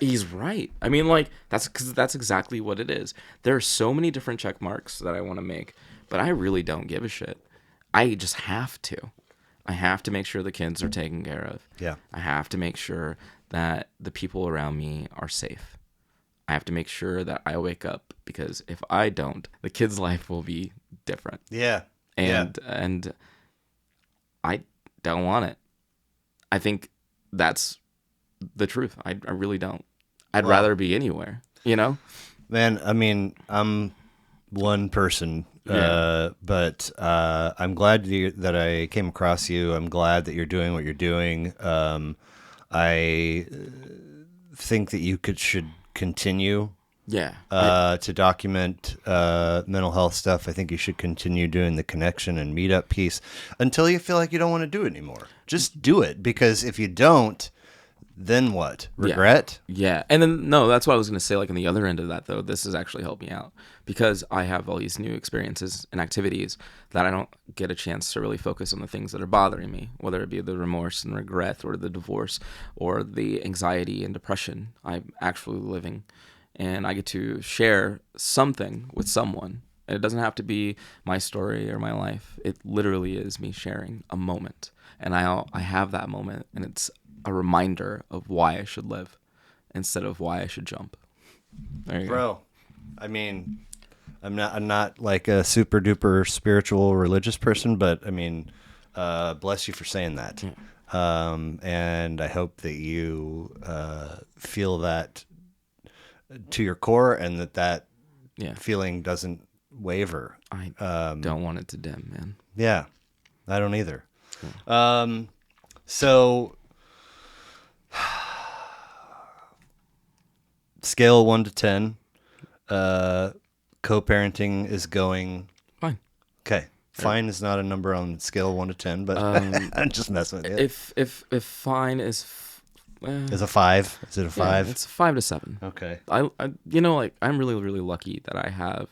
He's right. I mean, like, that's exactly what it is. There are so many different check marks that I want to make, but I really don't give a shit. I just have to. I have to make sure the kids are taken care of. Yeah. I have to make sure that the people around me are safe. I have to make sure that I wake up, because if I don't, the kid's life will be different. Yeah. And I don't want it. I think that's the truth. I really don't. I'd Well, rather be anywhere, you know? man, I mean, I'm one person, Yeah. but I'm glad that I came across you. I'm glad that you're doing what you're doing. I think that you should continue Yeah. to document mental health stuff. I think you should continue doing the connection and meetup piece until you feel like you don't want to do it anymore. Just do it, because if you don't, then what? Regret? Yeah. And then, no, that's what I was going to say. Like, on the other end of that, though, this has actually helped me out, because I have all these new experiences and activities that I don't get a chance to really focus on the things that are bothering me, whether it be the remorse and regret, or the divorce, or the anxiety and depression I'm actually living. And I get to share something with someone. And it doesn't have to be my story or my life. It literally is me sharing a moment. And I have that moment, and it's a reminder of why I should live instead of why I should jump. There you go. Bro, I mean, I'm not like a super duper spiritual religious person, but I mean, bless you for saying that. Yeah. And I hope that you feel that to your core, and that Yeah. feeling doesn't waver. I don't want it to dim, man. Yeah, I don't either. So scale 1 to 10, co-parenting is going Fine. okay. Fine is not a number on scale 1 to 10, but I'm just messing with you. If fine is Is a 5? Is it a 5? it's 5 to 7. Okay. I like, I'm really lucky that I have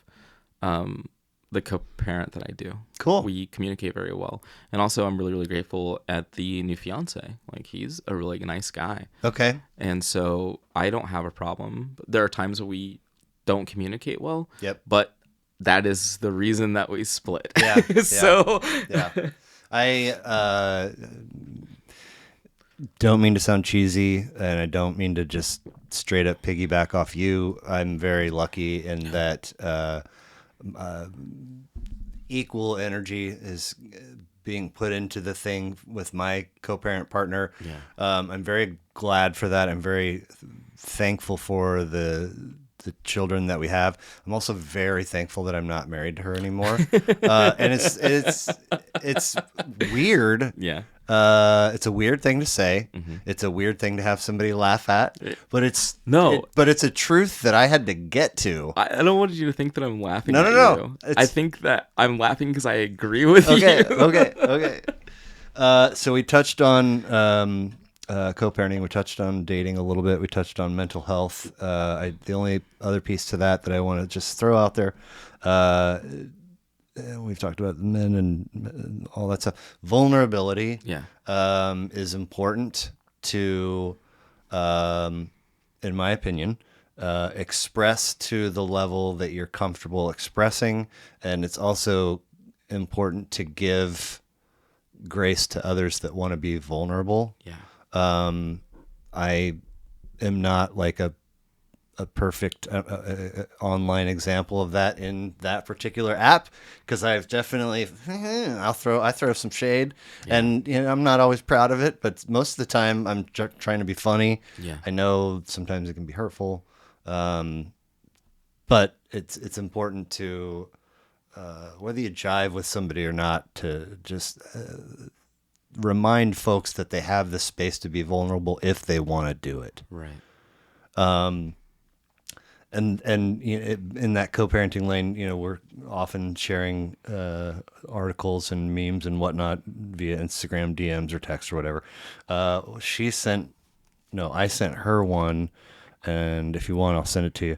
the co-parent that I do. Cool. We communicate very well. And also, I'm really grateful at the new fiance. Like, he's a really nice guy. Okay. And so I don't have a problem. There are times where we don't communicate well. Yep. But that is the reason that we split. Yeah. So Yeah. I don't mean to sound cheesy, and I don't mean to just straight up piggyback off you. I'm very lucky in that equal energy is being put into the thing with my co-parent partner. Yeah. I'm very glad for that. I'm very thankful for the children that we have. I'm also very thankful that I'm not married to her anymore. And it's weird. yeah. It's a weird thing to say. Mm-hmm. It's a weird thing to have somebody laugh at, but it's No. but it's a truth that I had to get to. I don't want you to think that I'm laughing No, at no. you. It's- I think that I'm laughing because I agree with Okay, you. okay. So we touched on co-parenting. We touched on dating a little bit. We touched on mental health. The only other piece to that I want to just throw out there, we've talked about men and all that stuff. Vulnerability Yeah. is important to, in my opinion, express to the level that you're comfortable expressing. And it's also important to give grace to others that want to be vulnerable. Yeah. I am not like a perfect online example of that in that particular app, because I've definitely I throw some shade, and I'm not always proud of it, but most of the time I'm trying to be funny. Yeah. I know sometimes it can be hurtful, but it's important to whether you jive with somebody or not, to just remind folks that they have the space to be vulnerable if they want to do it. Right. And in that co-parenting lane, we're often sharing articles and memes and whatnot via Instagram DMs or text or whatever. I sent her one, and if you want, I'll send it to you.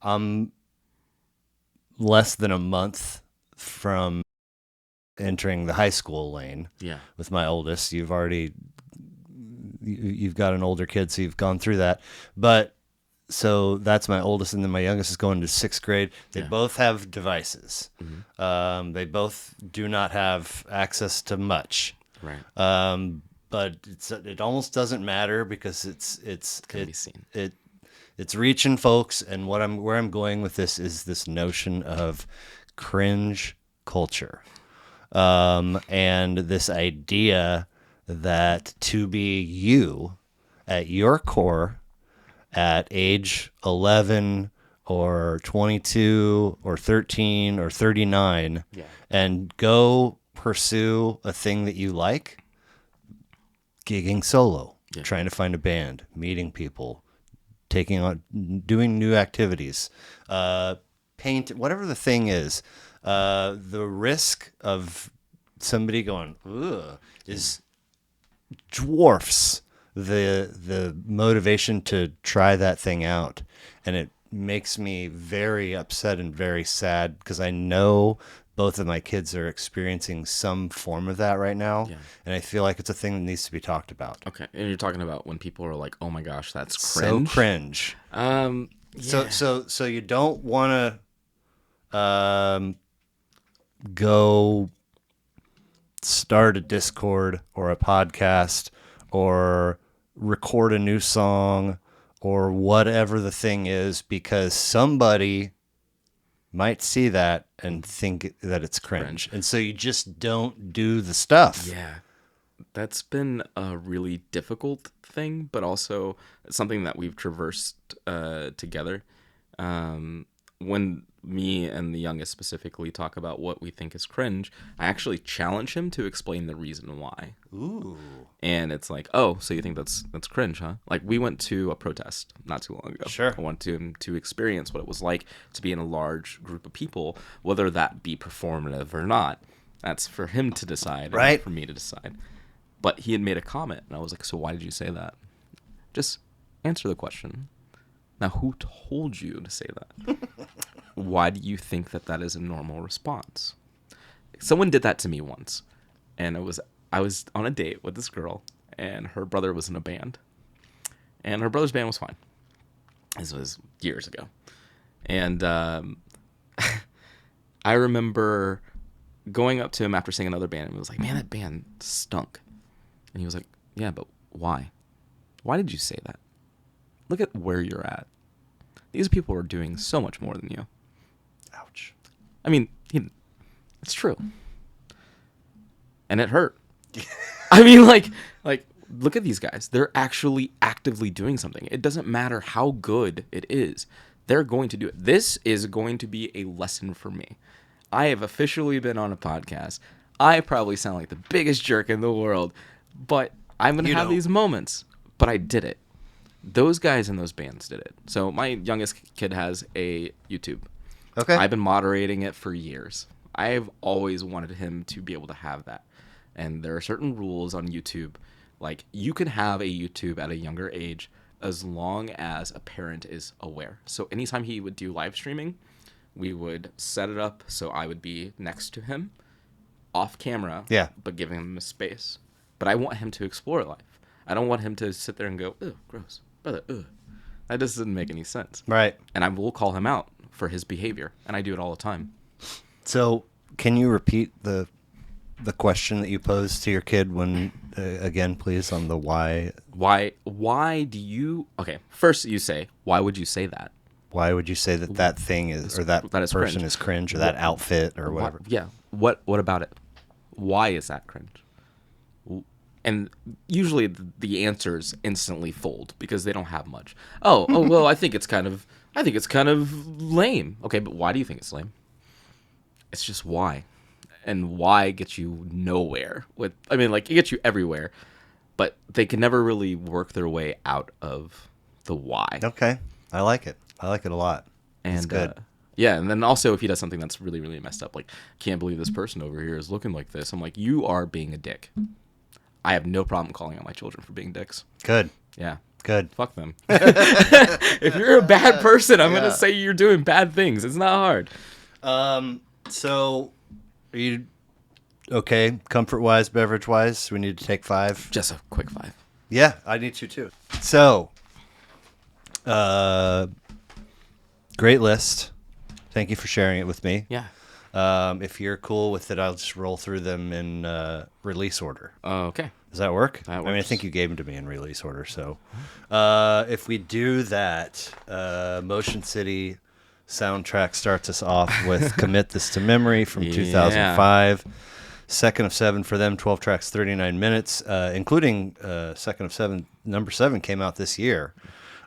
I'm less than a month from entering the high school lane. Yeah. With my oldest. You've got an older kid, so you've gone through that. But so that's my oldest, and then my youngest is going to 6th grade. They both have devices. Mm-hmm. They both do not have access to much. Right. but it almost doesn't matter because Can be seen. it's reaching folks. And where I'm going with this is this notion of cringe culture, and this idea that to be you at your core at age 11 or 22 or 13 or 39 Yeah. and go pursue a thing that you like, gigging solo, Yeah. trying to find a band, meeting people, doing new activities, paint, whatever the thing is, the risk of somebody going, ugh, is dwarfs the motivation to try that thing out. And it makes me very upset and very sad because I know both of my kids are experiencing some form of that right now. Yeah. And I feel like it's a thing that needs to be talked about. Okay, and you're talking about when people are like, "Oh my gosh, that's So cringe." cringe. Yeah. So you don't want to go start a Discord or a podcast or record a new song or whatever the thing is because somebody might see that and think that it's cringe. And so you just don't do the stuff. Yeah. That's been a really difficult thing, but also something that we've traversed together. When me and the youngest specifically talk about what we think is cringe, I actually challenge him to explain the reason why. Ooh. And it's like, oh, so you think that's cringe, huh? Like, we went to a protest not too long ago. Sure. I wanted him to experience what it was like to be in a large group of people, whether that be performative or not. That's for him to decide, Right. and for me to decide. But he had made a comment, and I was like, so why did you say that? Just answer the question. Now, who told you to say that? Why do you think that is a normal response? Someone did that to me once, and I was on a date with this girl, and her brother was in a band, and her brother's band was fine. This was years ago, and I remember going up to him after seeing another band, and he was like, "Man, that band stunk," and he was like, "Yeah, but why? Why did you say that? Look at where you're at. These people are doing so much more than you." Ouch. I mean, it's true. And it hurt. I mean, like, look at these guys. They're actually actively doing something. It doesn't matter how good it is. They're going to do it. This is going to be a lesson for me. I have officially been on a podcast. I probably sound like the biggest jerk in the world, but I'm going to have these moments. But I did it. Those guys in those bands did it. So my youngest kid has a YouTube. Okay. I've been moderating it for years. I've always wanted him to be able to have that. And there are certain rules on YouTube. Like, you can have a YouTube at a younger age as long as a parent is aware. So anytime he would do live streaming, we would set it up so I would be next to him, off camera, but giving him a space. But I want him to explore life. I don't want him to sit there and go, "Ugh, gross. Brother, ugh." That just doesn't make any sense. Right. And I will call him out for his behavior, and I do it all the time. So can you repeat the question that you posed to your kid when again, please, on the why? Why do you... Okay, first you say, why would you say that? Why would you say that thing is, or that is person cringe. is cringe, or that outfit, or whatever? What about it? Why is that cringe? And usually the answers instantly fold because they don't have much. Oh, well, I think it's kind of lame. Okay, but why do you think it's lame? It's just why. And why gets you nowhere it gets you everywhere, but they can never really work their way out of the why. Okay. I like it. I like it a lot. And it's good. And then also if he does something that's really, really messed up, like, can't believe this person over here is looking like this. I'm like, you are being a dick. I have no problem calling out my children for being dicks. Good. Yeah. Good. Fuck them. If you're a bad person, I'm going to say you're doing bad things. It's not hard. So, are you okay, comfort-wise, beverage-wise? We need to take 5? Just a quick 5. Yeah, I need to, too. So, great list. Thank you for sharing it with me. Yeah. If you're cool with it, I'll just roll through them in release order. Okay. Does that work? That I mean, I works. think you gave them to me in release order. So if we do that, Motion City soundtrack starts us off with Commit This to Memory from Yeah. 2005. Second of Seven for them, 12 tracks, 39 minutes, including Second of Seven. Number 7 came out this year.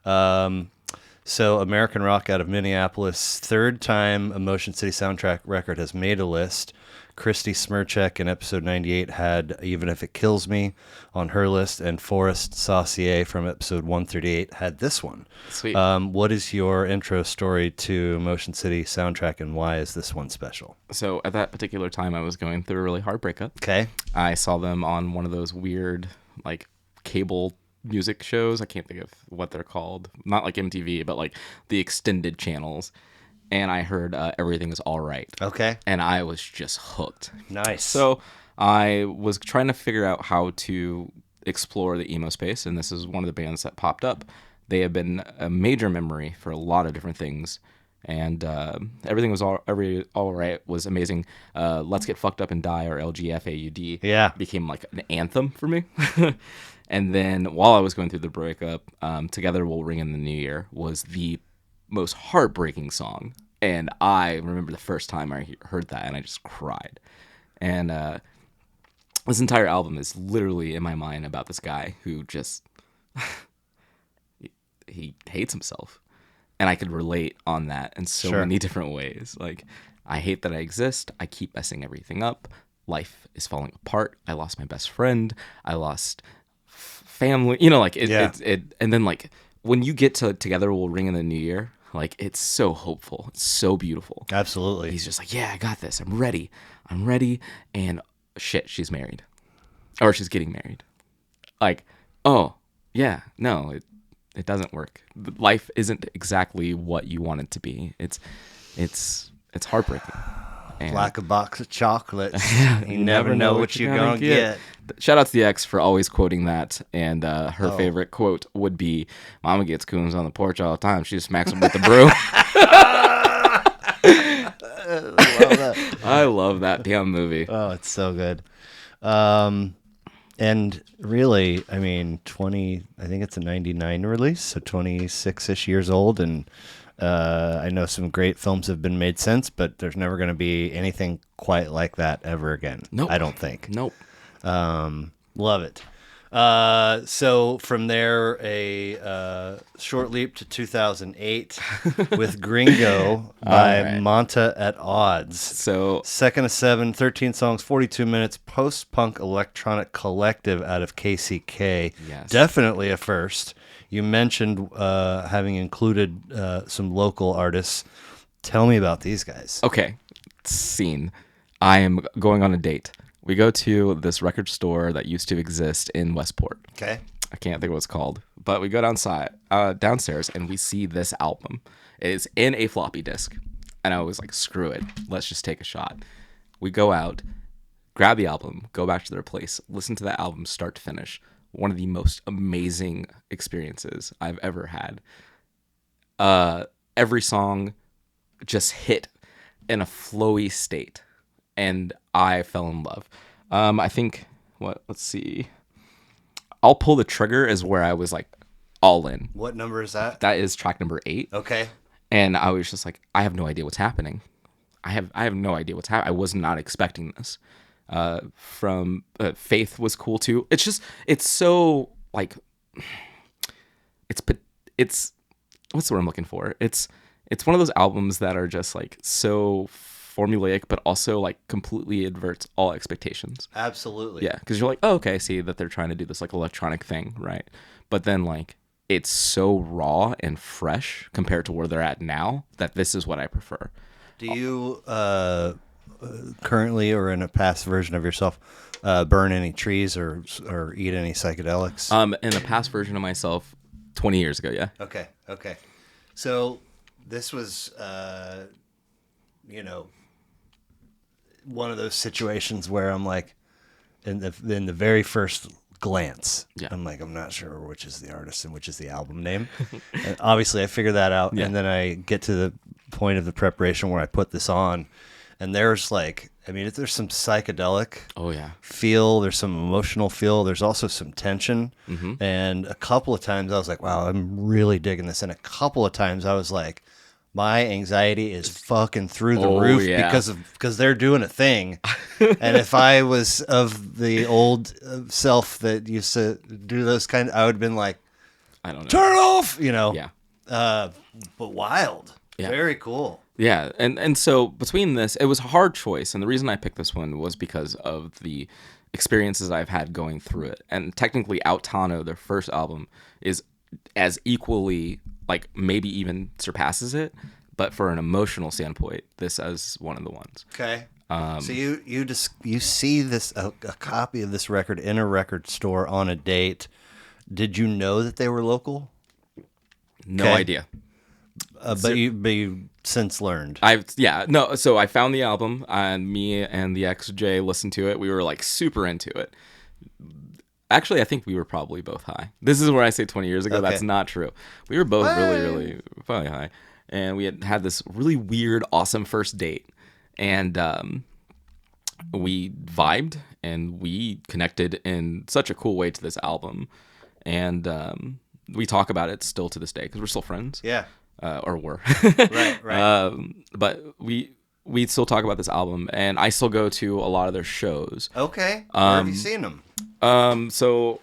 So American Rock out of Minneapolis, third time a Motion City soundtrack record has made a list. Christy Smirchek in episode 98 had Even If It Kills Me on her list, and Forrest Saucier from episode 138 had this one. Sweet. What is your intro story to Motion City soundtrack, and why is this one special? So at that particular time, I was going through a really hard breakup. Okay. I saw them on one of those weird, like, cable music shows. I can't think of what they're called. Not like MTV, but like the extended channels. And I heard Everything Is All Right. Okay. And I was just hooked. Nice. So I was trying to figure out how to explore the emo space, and this is one of the bands that popped up. They have been a major memory for a lot of different things, and Everything Was All Right was amazing. Let's Get Fucked Up and Die, or LGFAUD, Yeah. became like an anthem for me. And then while I was going through the breakup, Together We'll Ring in the New Year was the most heartbreaking song, and I remember the first time I heard that and I just cried. And this entire album is literally in my mind about this guy who just he hates himself, and I could relate on that in so Sure. many different ways. Like, I hate that I exist, I keep messing everything up, life is falling apart, I lost my best friend, I lost family, like it, Yeah. and then like when you get to Together We'll Ring in the New Year, like, it's so hopeful, it's so beautiful. Absolutely. He's just like, yeah, I got this, I'm ready, and shit, she's married, or she's getting married. Like, oh yeah, no, it doesn't work. Life isn't exactly what you want it to be. It's heartbreaking. And Like a box of chocolates. You you never know what you're going to get. Shout out to the ex for always quoting that, and her favorite quote would be, "Mama gets coons on the porch all the time. She just smacks them with the broom." Love that. I love that damn movie. Oh, it's so good. And really, I mean, I think it's a 99 release, so 26-ish years old, and I know some great films have been made since, but there's never going to be anything quite like that ever again. Nope. I don't think. Nope. Love it. So from there, a short leap to 2008 with Gringo by right. Monta at Odds. So Second of 7, 13 songs, 42 minutes, post-punk electronic collective out of KCK. Yes. Definitely a first. You mentioned having included some local artists. Tell me about these guys. okay, scene. I am going on a date. We go to this record store that used to exist in Westport. Okay. I can't think of what it's called, but we go downstairs, and we see this album. It is in a floppy disk, and I was like, screw it, let's just take a shot. We go out, grab the album, go back to their place, listen to that album start to finish. One of the most amazing experiences I've ever had. Every song just hit in a flowy state, and I fell in love. I think, let's see. I'll Pull the Trigger is where I was like all in. What number is that? That is track number 8. Okay. And I was just like, I have no idea what's happening. I have no idea what's happening. I was not expecting this. From Faith was cool too. It's so like, it's what's the word I'm looking for? It's one of those albums that are just like so formulaic, but also like completely adverts all expectations. Absolutely. Yeah, because you're like, oh, okay, I see that they're trying to do this like electronic thing, right? But then like it's so raw and fresh compared to where they're at now that this is what I prefer. Do you currently, or in a past version of yourself, burn any trees or eat any psychedelics? In a past version of myself, 20 years ago, yeah. Okay. So this was, one of those situations where I'm like, in the very first glance, Yeah. I'm like, I'm not sure which is the artist and which is the album name. And obviously, I figure that out, Yeah. and then I get to the point of the preparation where I put this on, and there's like, I mean, there's some psychedelic Oh yeah. feel, there's some emotional feel, there's also some tension, and a couple of times I was like, wow, I'm really digging this, and a couple of times I was like, my anxiety is fucking through the roof yeah. because they're doing a thing, and if I was of the old self that used to do those I would have been like, I don't know. turn it off, Yeah. but wild, Yeah. very cool. Yeah, and so between this, it was a hard choice, and the reason I picked this one was because of the experiences I've had going through it. And technically, Autano, their first album, is as equally, like maybe even surpasses it, but for an emotional standpoint, this is one of the ones. Okay. So you see this a copy of this record in a record store on a date. Did you know that they were local? No Okay. idea. But you since learned. So I found the album, and me and the XJ listened to it. We were like super into it. Actually, I think we were probably both high. This is where I say 20 years ago. Okay. That's not true. We were both really probably high, and we had this really weird, awesome first date, and we vibed and we connected in such a cool way to this album, and we talk about it still to this day because we're still friends. Yeah. Or were. Right. But we still talk about this album, and I still go to a lot of their shows. Okay. Where have you seen them? So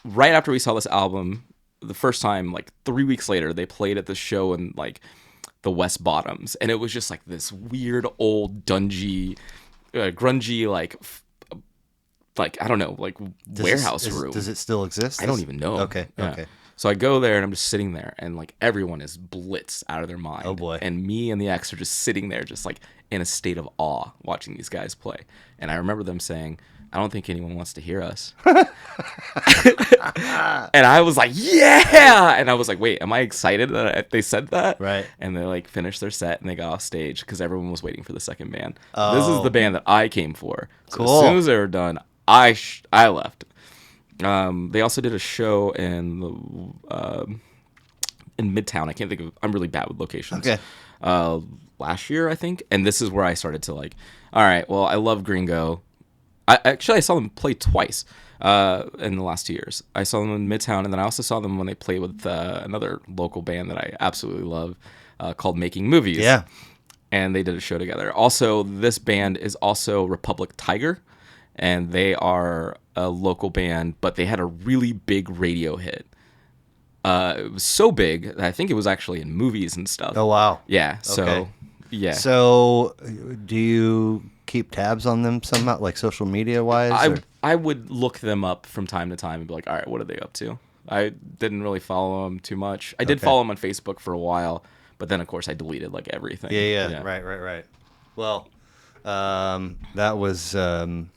right after we saw this album, the first time, like 3 weeks later, they played at the show in like the West Bottoms, and it was just like this weird old grungy, like I don't know, like warehouse room. Does it still exist? I don't even know. Okay. Yeah. Okay. So I go there and I'm just sitting there, and like everyone is blitzed out of their mind. Oh, boy. And me and the ex are just sitting there, just like in a state of awe, watching these guys play. And I remember them saying, "I don't think anyone wants to hear us." And I was like, "Yeah!" And I was like, "Wait, am I excited that they said that?" Right. And they like finished their set and they got off stage because everyone was waiting for the second band. Oh. This is the band that I came for. So Cool. as soon as they were done, I left. They also did a show in Midtown. I can't think of. I'm really bad with locations. Okay. Last year, I think, and this is where I started to like. All right, well, I love Gringo. I saw them play twice in the last 2 years. I saw them in Midtown, and then I also saw them when they played with another local band that I absolutely love called Making Movies. Yeah. And they did a show together. Also, this band is also Republic Tiger, and they are a local band, but they had a really big radio hit. It was so big that I think it was actually in movies and stuff. Oh, wow. Yeah. So, Okay. yeah. So, do you keep tabs on them somehow, like social media wise? I would look them up from time to time and be like, all right, what are they up to? I didn't really follow them too much. I did follow them on Facebook for a while, but then of course I deleted like everything. Yeah. Right. Well, that was the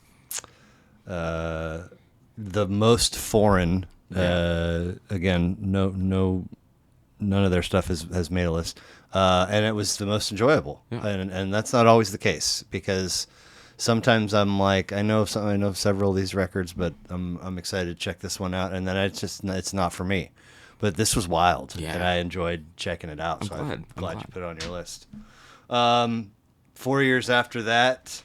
most foreign. Again, none of their stuff has made a list, and it was the most enjoyable. Yeah. And that's not always the case, because sometimes I'm like, I know several of these records, but I'm excited to check this one out, and then it's not for me. But this was wild, and I enjoyed checking it out. I'm glad you put it on your list. 4 years after that,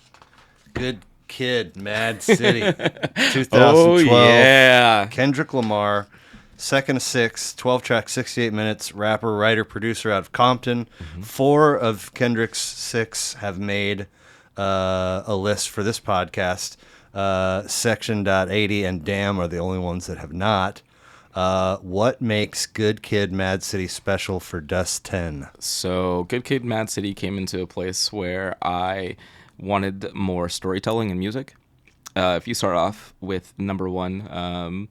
Good Kid, M.A.A.d City, 2012. Oh, yeah. Kendrick Lamar, second of 6, 12-track, 68 minutes, rapper, writer, producer out of Compton. 4 of Kendrick's 6 have made a list for this podcast. Section.80 and Damn are the only ones that have not. What makes Good Kid, M.A.A.d City special for Dus10? So Good Kid, M.A.A.d City came into a place where I wanted more storytelling and music. If you start off with number 1,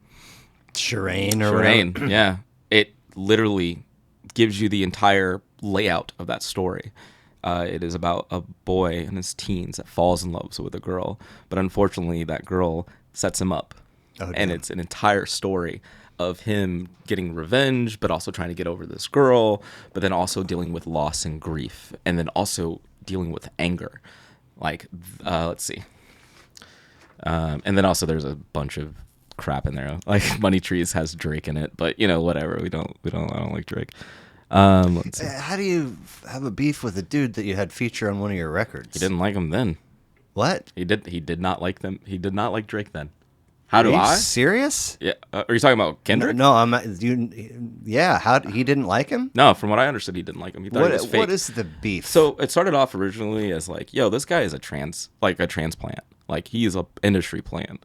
Shireen, yeah, it literally gives you the entire layout of that story. It is about a boy in his teens that falls in love with a girl, but unfortunately that girl sets him up. And it's an entire story of him getting revenge, but also trying to get over this girl, but then also dealing with loss and grief, and then also dealing with anger. Like, let's see. And then also there's a bunch of crap in there. Like Money Trees has Drake in it, but whatever. I don't like Drake. Let's see. How do you have a beef with a dude that you had feature on one of your records? He didn't like him then. What? He did not like them. He did not like Drake then. How Are do you I? serious? Yeah. Are you talking about Kendrick? No, I'm not. Yeah, how he didn't like him? No, from what I understood, he didn't like him. He thought he was fake. What is the beef? So it started off originally as like, yo, this guy is a transplant. Like he is a industry plant,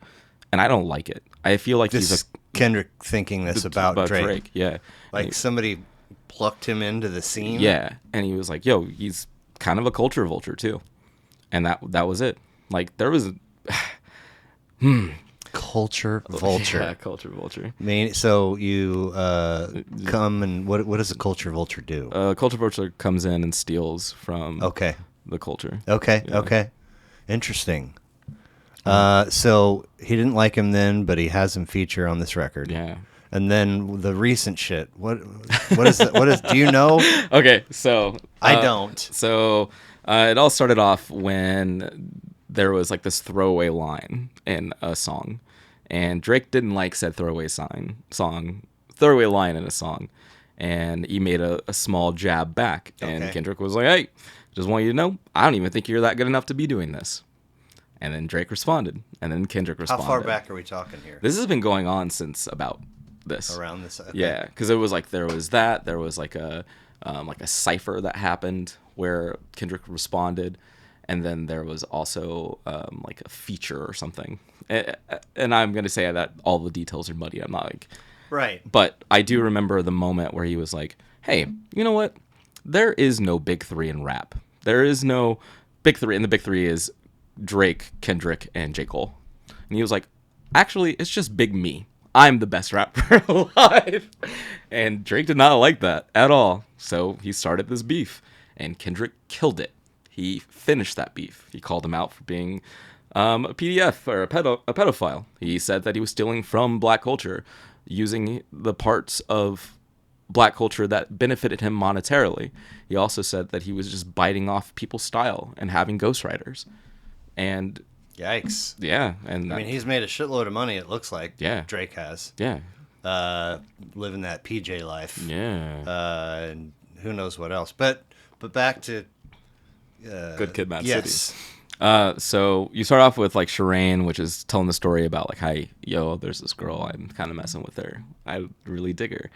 and I don't like it. I feel like this he's Kendrick thinking this about Drake. Yeah, Like somebody plucked him into the scene. Yeah, and he was like, yo, he's kind of a culture vulture too, and that was it. Like there was. Culture vulture. Yeah, culture vulture. I mean, so you come and what does a culture vulture do? Culture vulture comes in and steals from the culture. Okay. Yeah. Okay. Interesting. So he didn't like him then, but he has him feature on this record. Yeah. And then the recent shit. What is that? What is? Do you know? Okay, so I don't. So it all started off when there was like this throwaway line in a song, and Drake didn't like said throwaway line in a song, and he made a small jab back, and Kendrick was like, "Hey, just want you to know, I don't even think you're that good enough to be doing this." And then Drake responded, and then Kendrick responded. How far back are we talking here? This has been going on since about this. Around this. Okay. Yeah, because it was like there was like a cipher that happened where Kendrick responded, and then there was also like a feature or something. And I'm gonna say that all the details are muddy. I'm not like right, but I do remember the moment where he was like, "Hey, you know what? There is no big three in rap. There is no big three, and the big three is Drake, Kendrick, and J. Cole." And he was like, "Actually, it's just Big Me. I'm the best rapper alive." And Drake did not like that at all. So he started this beef, and Kendrick killed it. He finished that beef. He called him out for being a PDF or a pedophile. He said that he was stealing from black culture, using the parts of black culture that benefited him monetarily. He also said that he was just biting off people's style and having ghostwriters. And yikes. Yeah. And I mean, he's made a shitload of money, it looks like. Yeah. Drake has. Yeah. Living that PJ life. Yeah. And who knows what else. But back to Good Kid, M.A.A.d. yes. City. So you start off with like Shireen, which is telling the story about like, "Hi, yo, there's this girl. I'm kind of messing with her. I really dig her."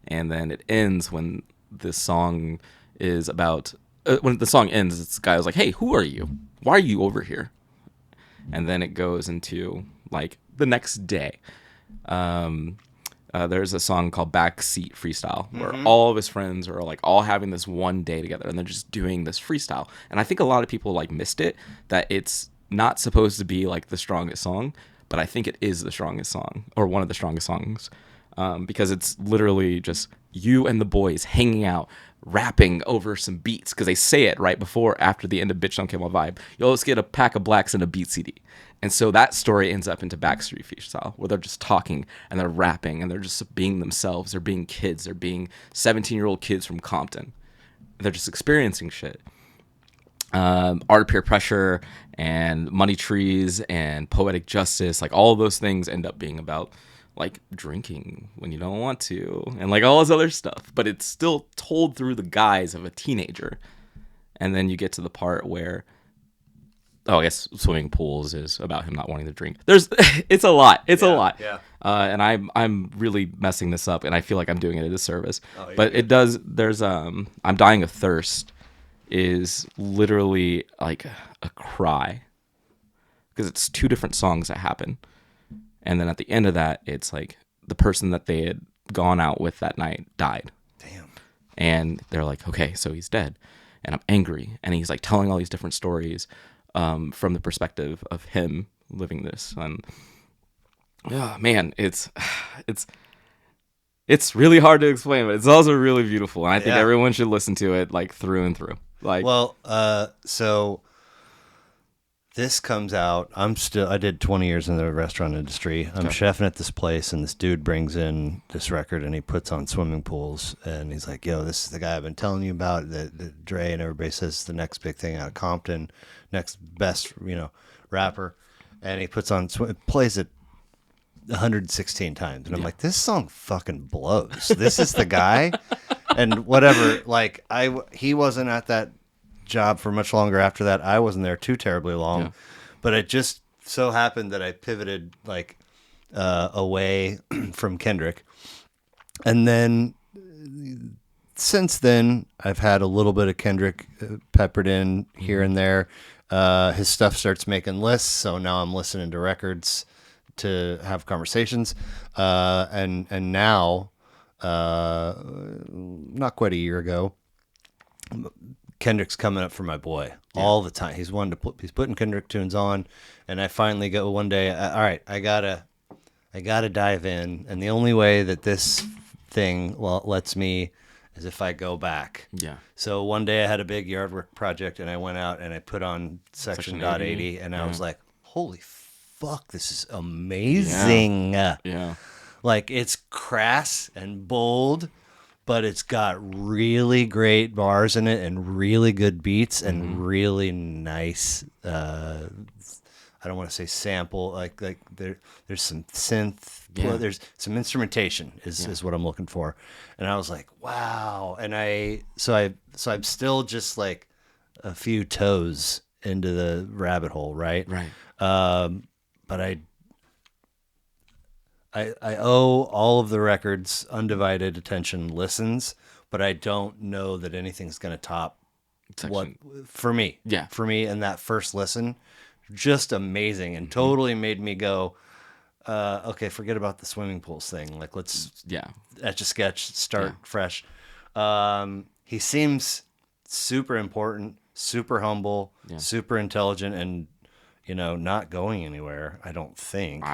And then it ends when this song is about. When the song ends, this guy was like, "Hey, who are you? Why are you over here?" And then it goes into like the next day. There's a song called Backseat Freestyle where all of his friends are like all having this one day together and they're just doing this freestyle. And I think a lot of people like missed it, that it's not supposed to be like the strongest song, but I think it is the strongest song, or one of the strongest songs, because it's literally just you and the boys hanging out, rapping over some beats, because they say it right after the end of Bitch Don't Kill My Vibe. You'll always get a pack of blacks and a beat CD. And so that story ends up into Backstreet Freestyle, where they're just talking and they're rapping and they're just being themselves. They're being kids. They're being 17-year-old kids from Compton. They're just experiencing shit. Art, Peer Pressure, and Money Trees, and Poetic Justice, like all of those things end up being about like drinking when you don't want to, and like all this other stuff. But it's still told through the guise of a teenager. And then you get to the part where, I guess swimming pools is about him not wanting to drink. It's a lot. It's a lot. Yeah. And I'm really messing this up, and I feel like I'm doing it a disservice. But good. it does. There's I'm Dying of Thirst is literally like a cry, because it's two different songs that happen, and then at the end of that, it's like the person that they had gone out with that night died. Damn. And they're like, okay, so he's dead, and I'm angry, and he's like telling all these different stories. From the perspective of him living this, and man, it's really hard to explain, but it's also really beautiful, and I think everyone should listen to it like through and through. Like, well, so this comes out. I did 20 years in the restaurant industry. I'm chefing at this place, and this dude brings in this record, and he puts on swimming pools, and he's like, "Yo, this is the guy I've been telling you about, the Dre," and everybody says it's the next big thing out of Compton, next best, rapper, and he plays it 116 times, and I'm like, this song fucking blows. This is the guy. and whatever. Like he wasn't at that job for much longer after that. I wasn't there too terribly long, Yeah. but it just so happened that I pivoted like away from Kendrick, and then since then I've had a little bit of Kendrick peppered in here and there. His stuff starts making lists, so now I'm listening to records to have conversations, and now, not quite a year ago, Kendrick's coming up for my boy all the time. He's putting Kendrick tunes on, and I finally go one day. All right, I gotta dive in, and the only way that this thing lets me is if I go back. Yeah. So one day I had a big yard work project, and I went out and I put on section dot 80, and I was like, "Holy fuck, this is amazing!" Yeah. Like it's crass and bold, but it's got really great bars in it and really good beats and really nice. I don't want to say sample, like there's some synth, there's some instrumentation is what I'm looking for, and I was like, wow, and so I'm still just like a few toes into the rabbit hole, right? Right. But I owe all of the records undivided attention listens, but I don't know that anything's going to top what for me. Yeah. For me, and that first listen, just amazing and totally made me go, okay, forget about the swimming pools thing. Like let's etch a sketch, start fresh. He seems super important, super humble, super intelligent, and not going anywhere. I don't think.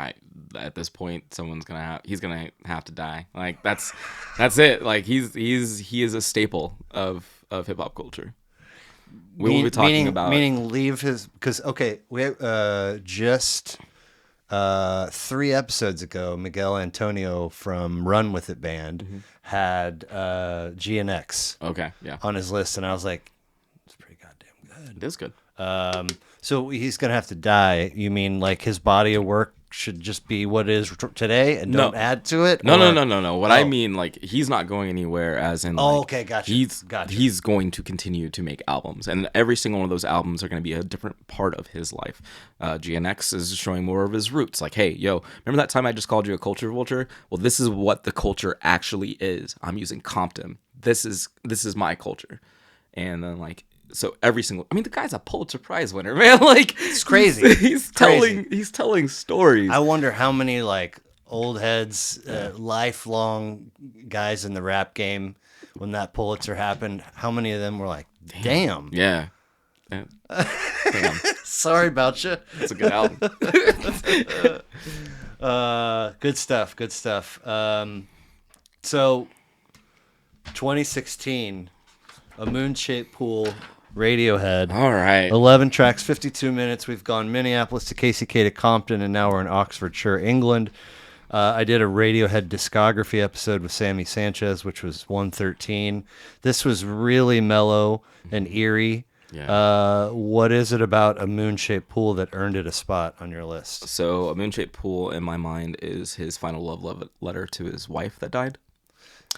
At this point, he's gonna have to die. Like that's it. Like he is a staple of hip hop culture. We will be talking about meaning leave his because we just 3 episodes ago, Miguel Antonio from Run With It band had GNX on his list, and I was like, it's pretty goddamn good. It is good. So he's gonna have to die. You mean like his body of work should just be what is today and don't add to it? No. What I mean, like, he's not going anywhere. As in, like, okay, gotcha. He's going to continue to make albums, and every single one of those albums are going to be a different part of his life. GNX is showing more of his roots. Like, hey, yo, remember that time I just called you a culture vulture? Well, this is what the culture actually is. I'm using Compton. This is my culture, and then like. So the guy's a Pulitzer Prize winner, man. Like it's crazy. He's telling stories. I wonder how many like old heads, lifelong guys in the rap game when that Pulitzer happened. How many of them were like, "Damn, yeah, damn. Sorry about you." It's a good album. Good stuff. Good stuff. So 2016, A Moon-Shaped Pool. Radiohead. All right. 11 tracks, 52 minutes. We've gone Minneapolis to KCK to Compton, and now we're in Oxfordshire, England. I did a Radiohead discography episode with Sammy Sanchez, which was 113. This was really mellow and eerie. Yeah. What is it about A Moon-Shaped Pool that earned it a spot on your list? So A Moon-Shaped Pool, in my mind, is his final love letter to his wife that died.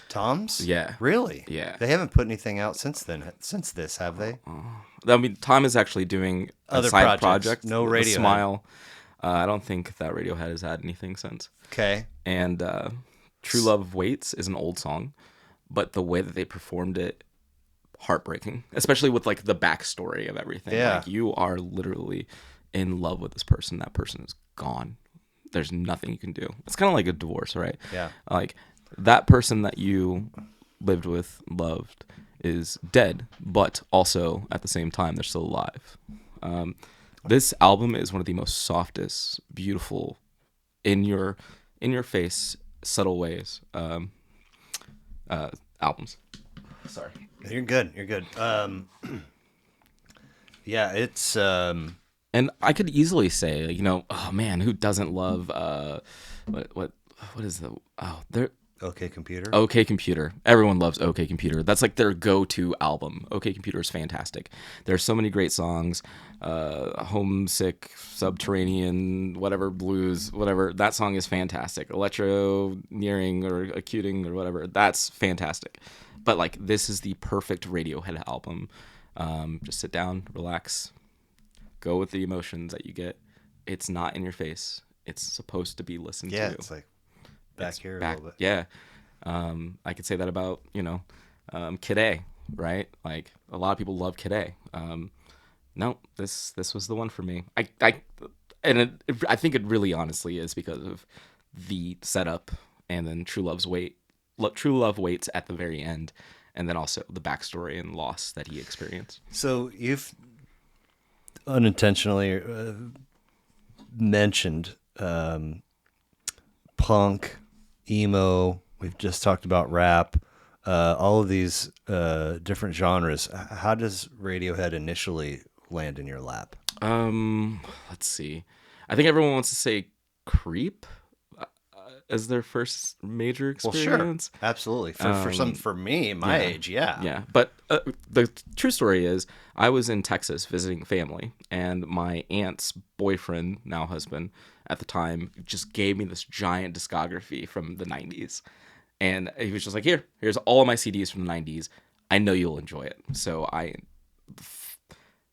Tom's? Yeah. Really? Yeah. They haven't put anything out since this, have they? I mean, Tom is actually doing other side projects. Project. No Radiohead. Smile. I don't think that Radiohead has had anything since. Okay. And True Love Waits is an old song, but the way that they performed it, heartbreaking. Especially with like the backstory of everything. Yeah. Like you are literally in love with this person. That person is gone. There's nothing you can do. It's kind of like a divorce, right? Yeah. Like that person that you lived with, loved, is dead, but also at the same time they're still alive. This album is one of the most softest, beautiful, in your face, subtle ways albums. Sorry. You're good. Yeah, it's and I could easily say, oh man, who doesn't love what is the they're OK Computer. OK Computer. Everyone loves OK Computer. That's like their go-to album. OK Computer is fantastic. There's so many great songs. Homesick, Subterranean, whatever, Blues, whatever. That song is fantastic. Electro Nearing or Acuting or whatever. That's fantastic. But like, this is the perfect Radiohead album. Just sit down, relax, go with the emotions that you get. It's not in your face. It's supposed to be listened to. Yeah, it's like back here a little bit. Yeah. I could say that about, Kid A, right? Like, a lot of people love Kid A. No, this was the one for me. I think it really honestly is because of the setup, and then True Love waits at the very end, and then also the backstory and loss that he experienced. So you've unintentionally mentioned punk, emo. We've just talked about rap. All of these different genres. How does Radiohead initially land in your lap? Let's see. I think everyone wants to say Creep as their first major experience. Well, sure, absolutely. For me, my age, yeah. Yeah, but the true story is I was in Texas visiting family, and my aunt's boyfriend, now husband, at the time, just gave me this giant discography from the 90s. And he was just like, here's all of my CDs from the 90s. I know you'll enjoy it. So I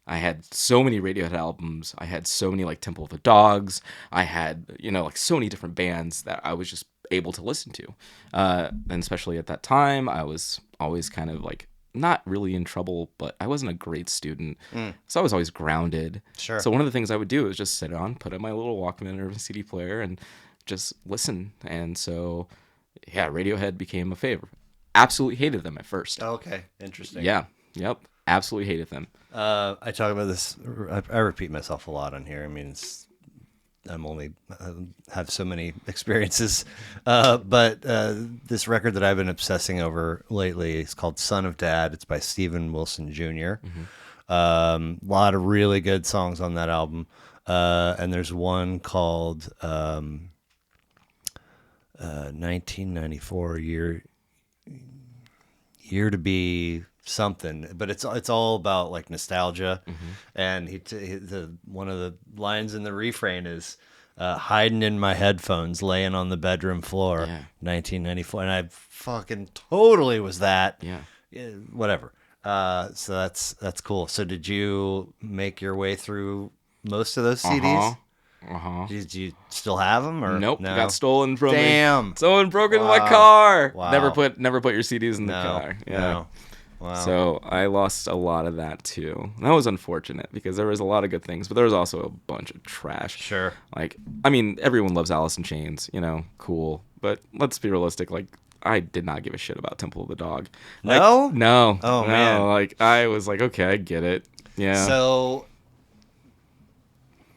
had so many Radiohead albums. I had so many like Temple of the Dogs. I had, like so many different bands that I was just able to listen to. And especially at that time, I was always kind of like not really in trouble, but I wasn't a great student. So I was always grounded. Sure. So one of the things I would do is just sit on, put in my little Walkman or CD player and just listen. And so, yeah, Radiohead became a favorite. Absolutely hated them at first. Okay, interesting. Yeah, yep. Absolutely hated them. I talk about this. I repeat myself a lot on here. I mean, have so many experiences. But this record that I've been obsessing over lately is called "Son of Dad." It's by Steven Wilson Jr. A lot of really good songs on that album. And there's one called 1994 year to be something, but it's all about like nostalgia. And one of the lines in the refrain is hiding in my headphones, laying on the bedroom floor. 1994, and I fucking totally was that. Whatever. So that's cool. So did you make your way through most of those CDs? Did you still have them or nope? No? Got stolen from me. Damn. Someone broke into my car. Wow. Never put your CDs in the car. Yeah. No. Wow. So I lost a lot of that too. That was unfortunate because there was a lot of good things, but there was also a bunch of trash. Sure. Like, I mean, everyone loves Alice in Chains, cool. But let's be realistic. Like, I did not give a shit about Temple of the Dog. Like, No? No. Oh, no. man. Like, I was like, okay, I get it. Yeah. So,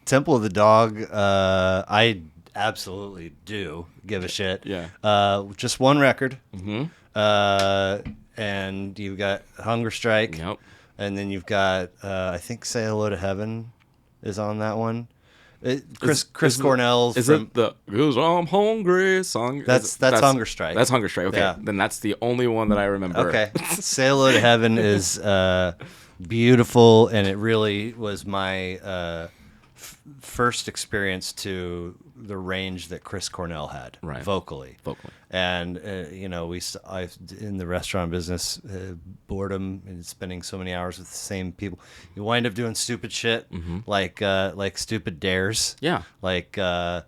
Temple of the Dog, I absolutely do give a shit. Yeah. Just one record. And you've got Hunger Strike. Yep. And then you've got, I think Say Hello to Heaven is on that one. Chris Cornell's is it the "Cause I'm Hungry" song? That's Hunger Strike. That's Hunger Strike. Okay, Yeah. Then that's the only one that I remember. Okay. Say Hello to Heaven is beautiful, and it really was my first experience to the range that Chris Cornell had, Right. vocally. And I in the restaurant business, boredom and spending so many hours with the same people, you wind up doing stupid shit, like stupid dares. Yeah. Like, can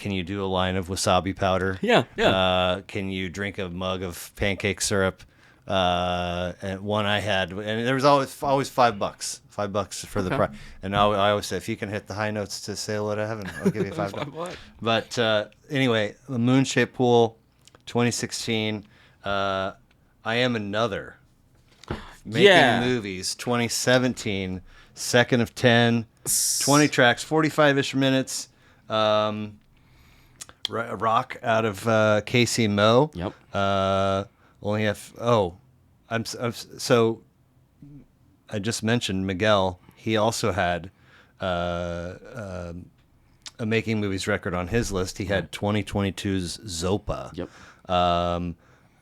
you do a line of wasabi powder? Yeah. Can you drink a mug of pancake syrup? And one I had, and there was always $5 for the price. And I always say, if you can hit the high notes to Say Hello to Heaven, I'll give you $5. But anyway, the Moon-Shaped Pool, 2016. I Am Another. Making Movies, 2017. Second of 10, 20 tracks, 45-ish minutes. Rock out of Casey Moe. Yep. Only have so I just mentioned Miguel. He also had a Making Movies record on his list. He had 2022's Zopa. Yep.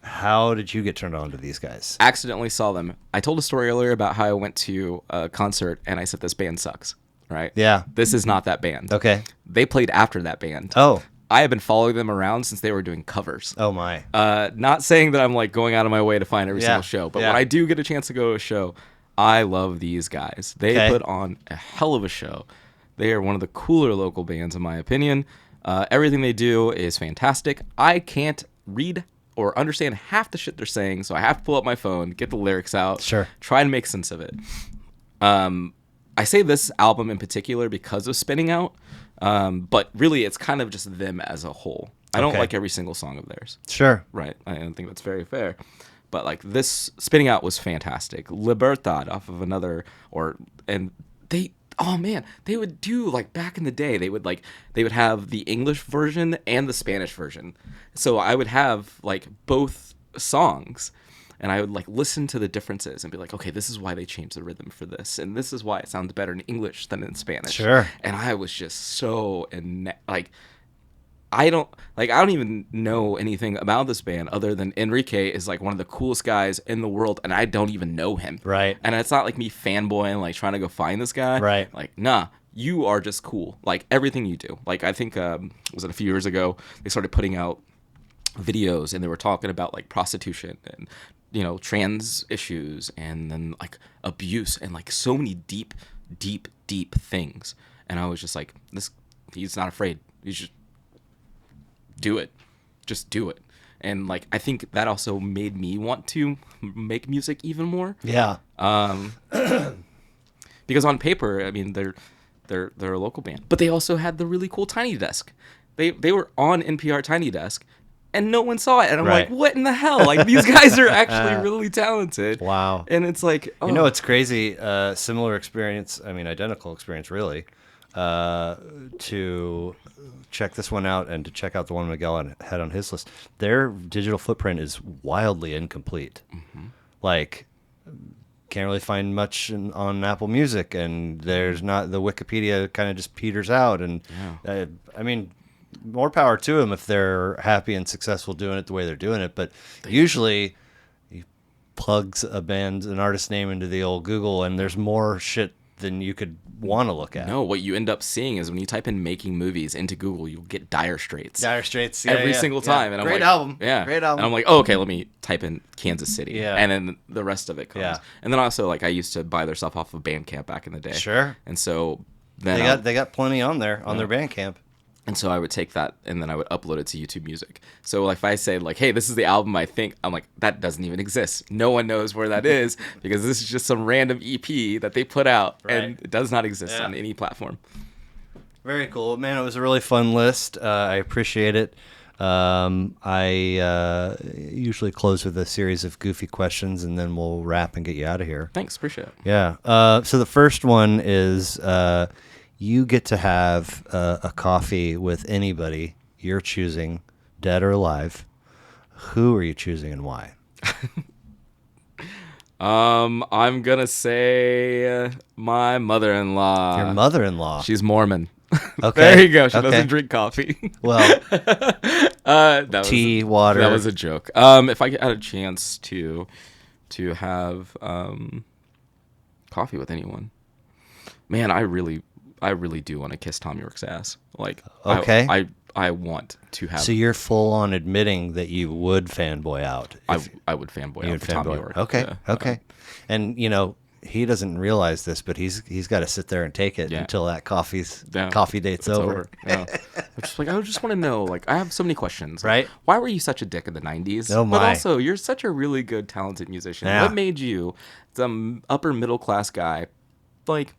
How did you get turned on to these guys? Accidentally saw them. I told a story earlier about how I went to a concert and I said, this band sucks, right? Yeah. This is not that band. Okay. They played after that band. Oh. I have been following them around since they were doing covers. Oh my. Not saying that I'm like going out of my way to find every Yeah, single show, but yeah. when I do get a chance to go to a show, I love these guys. They Okay. put on a hell of a show. They are one of the cooler local bands, in my opinion. Everything they do is fantastic. I can't read or understand half the shit they're saying, so I have to pull up my phone, get the lyrics out, Sure. try and make sense of it. I say this album in particular because of Spinning Out, but really it's kind of just them as a whole. I don't Okay. like every single song of theirs. Sure. Right. I don't think that's very fair. But like this Spinning Out was fantastic. Libertad off of another and they they would do like back in the day, they would have the English version and the Spanish version. So I would have like both songs and I would like listen to the differences and be like, okay, this is why they changed the rhythm for this, and this is why it sounds better in English than in Spanish. Sure. And I was just so I don't even know anything about this band other than Enrique is like one of the coolest guys in the world, and I don't even know him. Right. And it's not like me fanboying, like trying to go find this guy. Right. Like, nah, you are just cool. Like everything you do. Like I think was it a few years ago they started putting out videos and they were talking about like prostitution and trans issues and then like abuse and like so many deep things. And I was just like, he's not afraid. He's just do it. Just do it. And like I think that also made me want to make music even more. Yeah. Because on paper, I mean they're a local band. But they also had the really cool Tiny Desk. They were on NPR Tiny Desk and no one saw it. And I'm Right. like, what in the hell? Like these guys are actually really talented. Wow. And it's like, oh. You know, it's crazy. Similar experience. I mean, identical experience, really. To check this one out and to check out the one Miguel had on his list. Their digital footprint is wildly incomplete. Mm-hmm. Like, can't really find much on Apple Music, and there's not the Wikipedia kind of just peters out. And I mean, more power to them if they're happy and successful doing it the way they're doing it. But usually, you plugs an artist name into the old Google, and there's more shit than you could want to look at. No, what you end up seeing is when you type in making movies into Google, you'll get Dire Straits. Dire Straits, every single time. And I'm great like, album. Yeah. Great album. And I'm like, oh, okay, let me type in Kansas City. Yeah. And then the rest of it comes. Yeah. And then also, like, I used to buy their stuff off of Bandcamp back in the day. Sure. And so then they got plenty on there on their Bandcamp. And so I would take that and then I would upload it to YouTube Music. So like if I say like, hey, this is the album I think, I'm like, that doesn't even exist. No one knows where that is because this is just some random EP that they put out and it does not exist on any platform. Very cool. Man, it was a really fun list. I appreciate it. I usually close with a series of goofy questions and then we'll wrap and get you out of here. Thanks, appreciate it. Yeah. So the first one is... you get to have a coffee with anybody you're choosing, dead or alive. Who are you choosing and why? I'm gonna say my mother-in-law. Your mother-in-law. She's Mormon. Okay. There you go. She doesn't drink coffee. Well, that tea, water. That was a joke. If I had a chance to have coffee with anyone, man, I really do want to kiss Tom York's ass. Like, okay. I want to have. So you're full on admitting that you would fanboy out. I would fanboy out for Tom York. Okay, yeah. okay. And he doesn't realize this, but he's got to sit there and take it until that coffee date's over. Yeah. I just want to know. Like, I have so many questions. Right? Like, why were you such a dick in the '90s? Oh my! But also, you're such a really good, talented musician. Yeah. What made you, some upper middle class guy, like,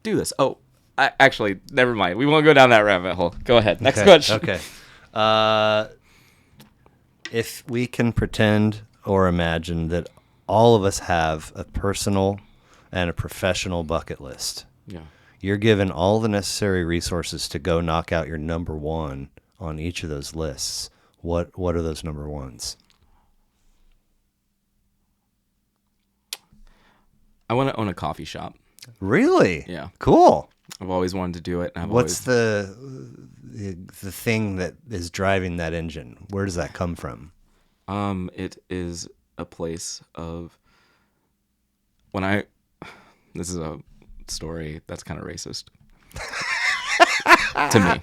do this? Oh. Actually, never mind. We won't go down that rabbit hole. Go ahead. Next question. Okay. If we can pretend or imagine that all of us have a personal and a professional bucket list. Yeah. You're given all the necessary resources to go knock out your number one on each of those lists. What are those number ones? I want to own a coffee shop. Really? Yeah. Cool. I've always wanted to do it. What's the thing that is driving that engine? Where does that come from? It is a place of this is a story that's kind of racist. to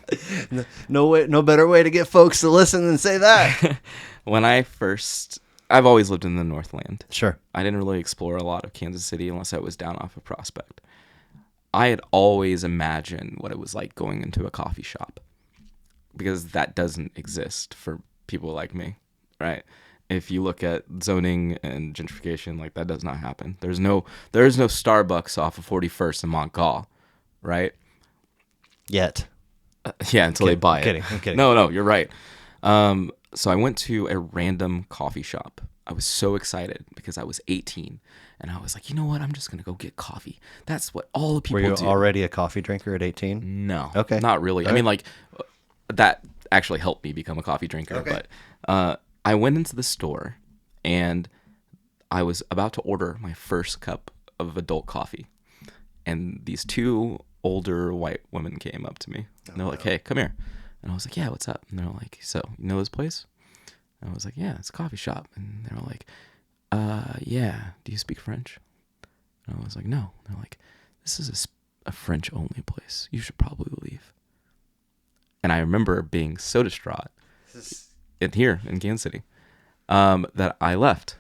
me. No way, no better way to get folks to listen than say that. When I've always lived in the Northland. Sure. I didn't really explore a lot of Kansas City unless I was down off of Prospect. I had always imagined what it was like going into a coffee shop, because that doesn't exist for people like me, right? If you look at zoning and gentrification, like, that does not happen. There is no Starbucks off of 41st in Montcalm, right? Yet. Yeah, until they buy it. I'm kidding. No, you're right. So I went to a random coffee shop. I was so excited because I was 18, and I was like, you know what? I'm just gonna go get coffee. That's what all the people Were you do. already a coffee drinker at 18? No. Okay. Not really. I mean, like, that actually helped me become a coffee drinker. Okay. But I went into the store, and I was about to order my first cup of adult coffee, and these two older white women came up to me. And they're like, hey, come here. And I was like, yeah, what's up? And they're like, so, you know this place? And I was like, yeah, it's a coffee shop. And they're like, yeah, do you speak French? And I was like, no. And they're like, this is a French-only place. You should probably leave. And I remember being so distraught here in Kansas City that I left.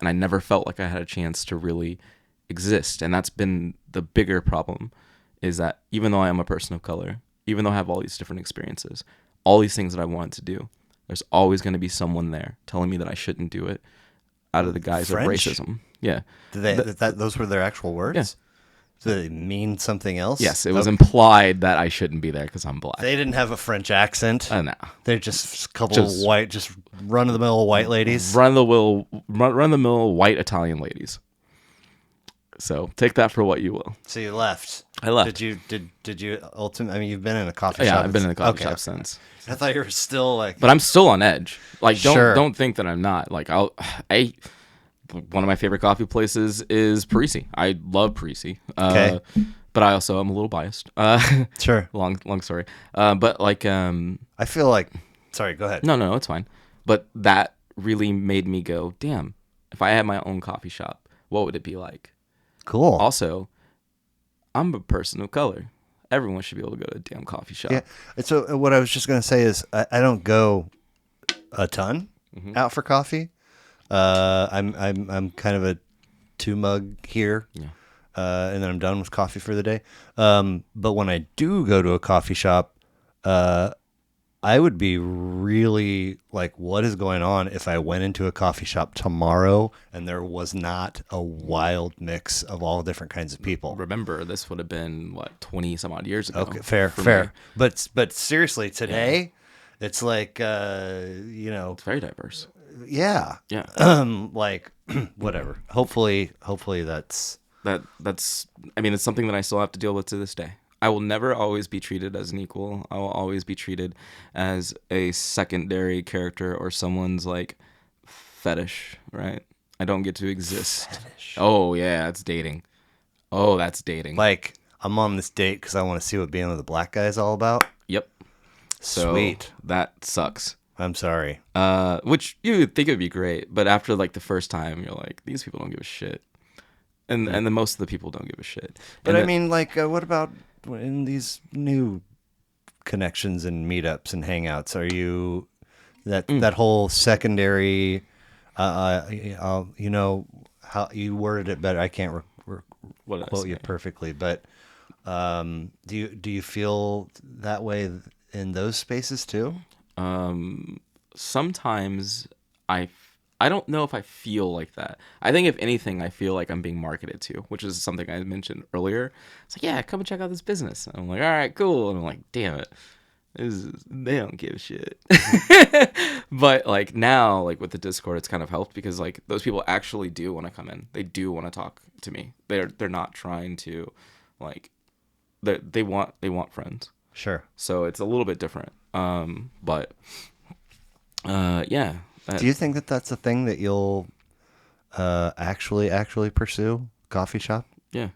And I never felt like I had a chance to really exist. And that's been the bigger problem, is that even though I am a person of color, even though I have all these different experiences, all these things that I wanted to do, there's always going to be someone there telling me that I shouldn't do it out of the guise French? of racism. Yeah. Those were their actual words? Yeah. Do they mean something else? Yes, it was implied that I shouldn't be there because I'm black. They didn't have a French accent. No. They're just a couple of white, just run-of-the-mill white ladies. Run-of-the-mill white Italian ladies. So take that for what you will. So you left. I left. Did you ultimately? I mean, you've been in a coffee shop. Yeah, I've been in a coffee shop Okay. since. I thought you were still like. But I'm still on edge. Like, don't think that I'm not. Like, one of my favorite coffee places is Parisi. I love Parisi. Okay. But I also am a little biased. Sure. Long story. But like, I feel like. Sorry, go ahead. no, it's fine. But that really made me go, damn, if I had my own coffee shop, what would it be like? Cool. Also, I'm a person of color. Everyone should be able to go to a damn coffee shop. Yeah. So what I was just gonna say is I don't go a ton out for coffee. I'm kind of a 2 mug here. Yeah. And then I'm done with coffee for the day. But when I do go to a coffee shop, I would be really like, what is going on if I went into a coffee shop tomorrow and there was not a wild mix of all different kinds of people? Remember, this would have been, 20 some odd years ago. Okay, fair. Me. But seriously, today, it's like, It's very diverse. yeah. Yeah. Like, whatever. Hopefully that's... That's I mean, it's something that I still have to deal with to this day. I will never always be treated as an equal. I will always be treated as a secondary character or someone's like fetish, right? I don't get to exist. Fetish. Oh yeah, that's dating. Oh, that's dating. Like, I'm on this date because I want to see what being with a black guy is all about. Yep. So Sweet. that sucks. I'm sorry. Which you would think it would be great, but after like the first time, you're like, these people don't give a shit. And then most of the people don't give a shit. But I mean, like, what about in these new connections and meetups and hangouts? Are you that whole secondary? You know how you worded it better. I can't quote you perfectly, but do you feel that way in those spaces too? Sometimes I don't know if I feel like that. I think if anything, I feel like I'm being marketed to, which is something I mentioned earlier. It's like, yeah, come and check out this business. And I'm like, all right, cool. And I'm like, damn it. They don't give a shit. But like now, like with the Discord, it's kind of helped because like those people actually do want to come in. They do want to talk to me. They're not trying to like, they want friends. Sure. So it's a little bit different. But yeah. Do you think that that's a thing that you'll actually pursue? Coffee shop? Yeah.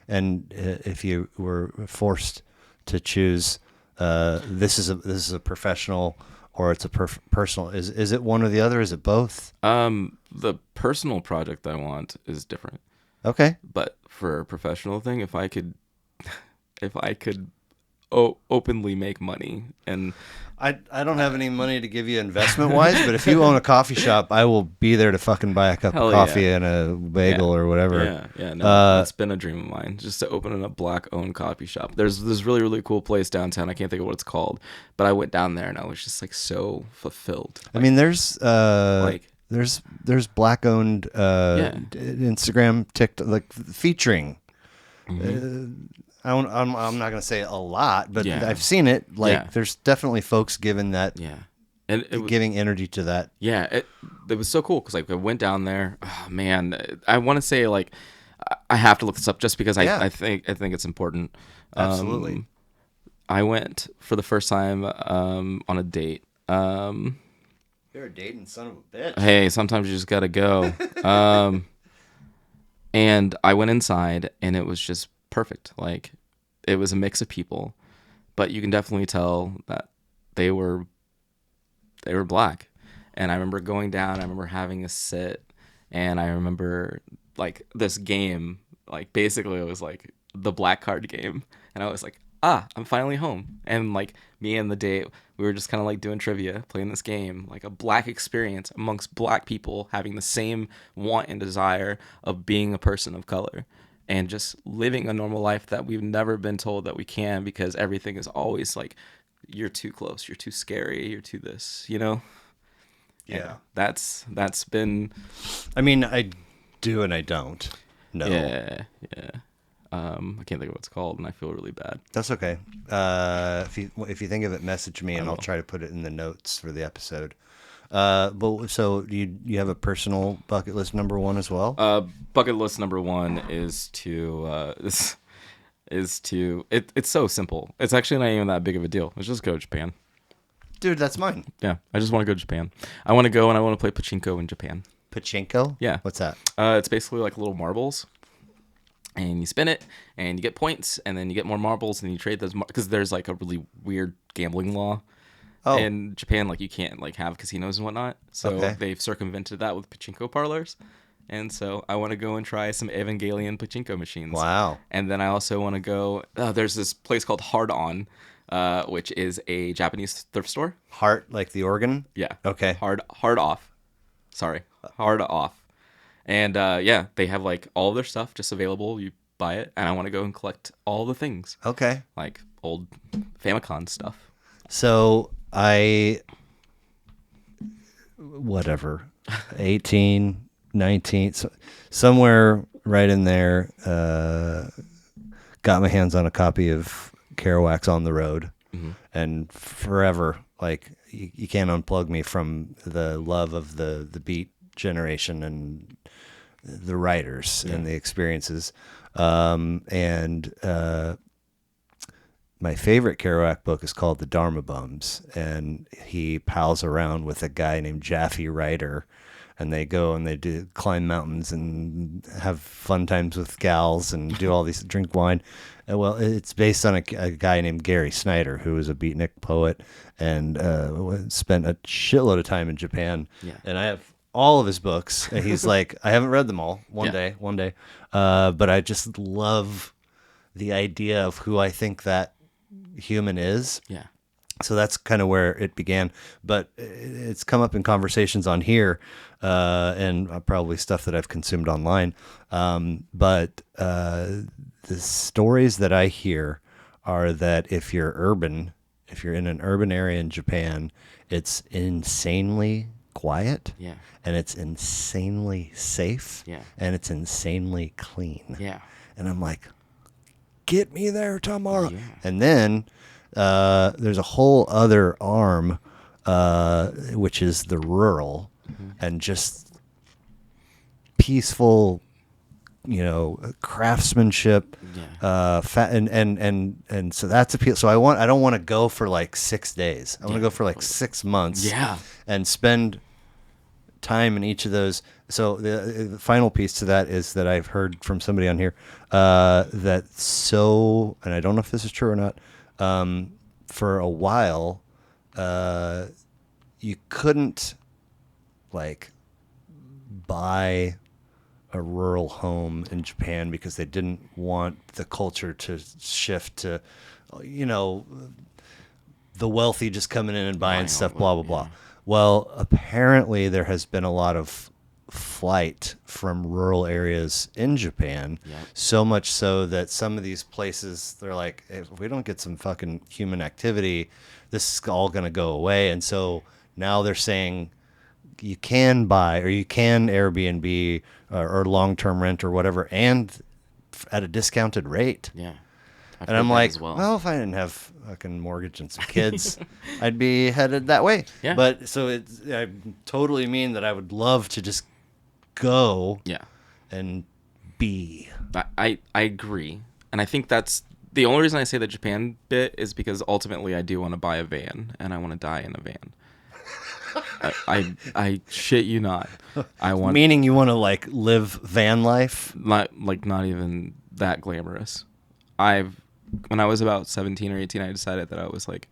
And if you were forced to choose, this is a professional or it's a personal, is it one or the other? Is it both? The personal project I want is different. Okay. But for a professional thing, if I could openly make money. And I don't have any money to give you investment wise, but if you own a coffee shop, I will be there to fucking buy a cup of hell coffee yeah. and a Yeah. bagel or whatever. Yeah, no, that's been a dream of mine, just to open a black-owned coffee shop. There's this really, really cool place downtown. I can't think of what it's called, but I went down there and I was just like so fulfilled. I mean, Like, there's black owned yeah, Instagram, TikTok, like featuring. hmm I'm not gonna say a lot, but yeah, I've seen it. Like, yeah, there's definitely folks giving that, yeah, and giving energy to that. yeah, it was so cool because like I went down there. Oh, man, I want to say like I have to look this up just because Yeah. I think it's important. Absolutely. I went for the first time on a date. You're a dating son of a bitch. Hey, sometimes you just gotta go. And I went inside, and it was just perfect. Like, it was a mix of people, but you can definitely tell that they were black. And I remember going down. I remember having a sit, and I remember like this game. Like, basically, it was like the black card game, and I was like, I'm finally home. And like me and the date, we were just kind of like doing trivia, playing this game, like a black experience amongst black people having the same want and desire of being a person of color and just living a normal life that we've never been told that we can, because everything is always like, you're too close, you're too scary, you're too this, you know? Yeah. And that's been I mean, I do and I don't. No. yeah. I can't think of what it's called, and I feel really bad. That's okay. If you think of it, message me and I'll will. try to put it in the notes for the episode. But so you have a personal bucket list number one as well? Bucket list number one is it's so simple. It's actually not even that big of a deal. It's just go to Japan. Dude, that's mine. Yeah, I just want to go to Japan. I want to go and I want to play pachinko in Japan. Pachinko? Yeah. What's that? It's basically like little marbles, and you spin it, and you get points, and then you get more marbles, and you trade those because there's like a really weird gambling law Oh, in Japan. Like, you can't like have casinos and whatnot, so Okay. they've circumvented that with pachinko parlors. And so I want to go and try some Evangelion pachinko machines. wow. And then I also want to go. There's this place called Hard On, which is a Japanese thrift store. Heart like the organ? Yeah. Okay. Hard off. Sorry, hard off. And yeah, they have like all of their stuff just available. You buy it, and I want to go and collect all the things, Okay. like old Famicom stuff. So whatever, 18, 19, somewhere right in there, got my hands on a copy of Kerouac's On the Road, and forever, like, you can't unplug me from the love of the beat generation and the writers and the experiences. My favorite Kerouac book is called The Dharma Bums, and he pals around with a guy named Jaffe Ryder, and they go and they do climb mountains and have fun times with gals and do all these, drink wine. Well, it's based on a guy named Gary Snyder, who was a beatnik poet and spent a shitload of time in Japan. Yeah. And I have all of his books. And he's like, I haven't read them all. One day. But I just love the idea of who I think that human is. Yeah. So that's kind of where it began, but it's come up in conversations on here, and probably stuff that I've consumed online. But the stories that I hear are that if you're in an urban area in Japan, it's insanely quiet, Yeah. and it's insanely safe, Yeah. and it's insanely clean. Yeah. And I'm like, get me there tomorrow. Yeah. And then there's a whole other arm, which is the rural, and just peaceful, craftsmanship. Yeah. And so that's appeal. So I don't want to go for like 6 days. I want to go for like 6 months. Yeah. And spend time in each of those. So the final piece to that is that I've heard from somebody on here and I don't know if this is true or not. For a while, you couldn't like buy a rural home in Japan because they didn't want the culture to shift to you know, the wealthy just coming in and buying Buying stuff, all blah, the- blah, blah. yeah. Well, apparently there has been a lot of flight from rural areas in Japan. Yep. So much so that some of these places, they're like, if we don't get some fucking human activity, this is all going to go away. And so now they're saying you can buy or you can Airbnb or long-term rent or whatever, and at a discounted rate. Yeah. I've And heard I'm that like, as well. well, if I didn't have fucking mortgage and some kids, I'd be headed that way. Yeah. But so I totally mean that I would love to just go Yeah. and be. I agree. And I think that's the only reason I say the Japan bit is because ultimately I do want to buy a van and I want to die in a van. I shit you not. I want Meaning you want to like live van life? not even that glamorous. When I was about 17 or 18, I decided that I was like,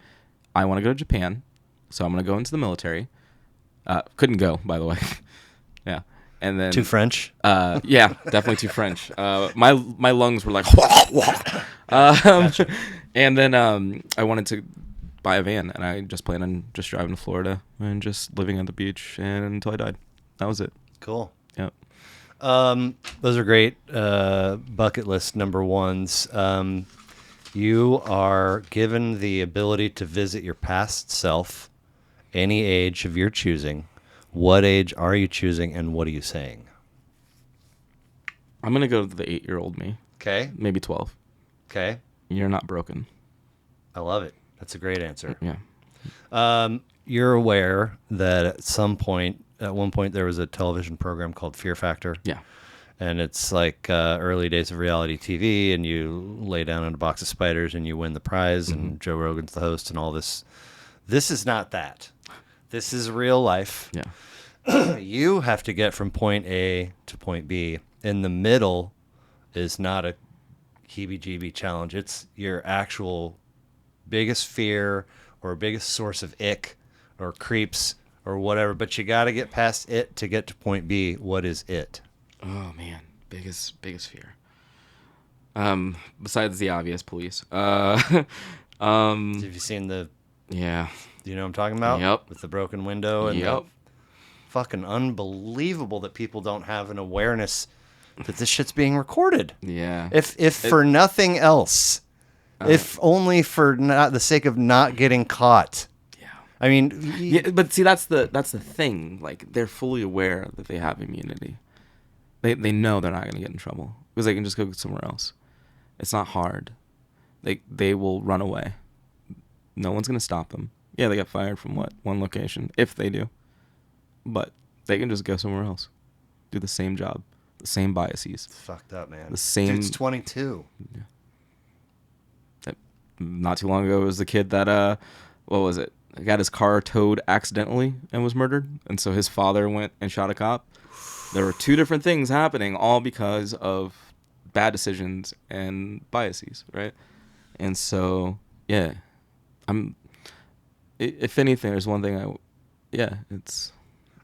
I want to go to Japan, so I'm gonna go into the military. Couldn't go, by the way. Yeah, and then Too French? yeah, definitely too French. My lungs were like, and then I wanted to buy a van, and I just planned on just driving to Florida and just living on the beach and until I died. That was it. Cool. Yep. Those are great bucket list number ones. You are given the ability to visit your past self, any age of your choosing. What age are you choosing, and what are you saying? I'm gonna go to the 8-year-old me, Okay. maybe 12. Okay. You're not broken. I love it. That's a great answer. Yeah. You're aware that at one point, there was a television program called Fear Factor. Yeah. And it's like early days of reality TV, and you lay down on a box of spiders and you win the prize, and Joe Rogan's the host and all this. This is not that. This is real life. Yeah. You have to get from point A to point B. In the middle is not a heebie-jeebie challenge. It's your actual biggest fear or biggest source of ick or creeps or whatever. But you got to get past it to get to point B. What is it? Oh man, biggest fear. Besides the obvious, police. Have you seen the? Yeah. Do you know what I'm talking about? Yep. With the broken window and Yep. the fucking unbelievable that people don't have an awareness that this shit's being recorded. Yeah. If for nothing else, if only for not the sake of not getting caught. Yeah. I mean, Yeah, but see, that's the thing. Like, they're fully aware that they have immunity. They know they're not gonna get in trouble because they can just go somewhere else. It's not hard. They will run away. No one's gonna stop them. Yeah, they got fired from one location if they do, but they can just go somewhere else, do the same job, the same biases. it's fucked up, man. The same- Dude's 22. Not too long ago, it was the kid that what was it? Got his car towed accidentally and was murdered, and so his father went and shot a cop. There were two different things happening, all because of bad decisions and biases, right? And so, yeah, if anything, there's one thing it's.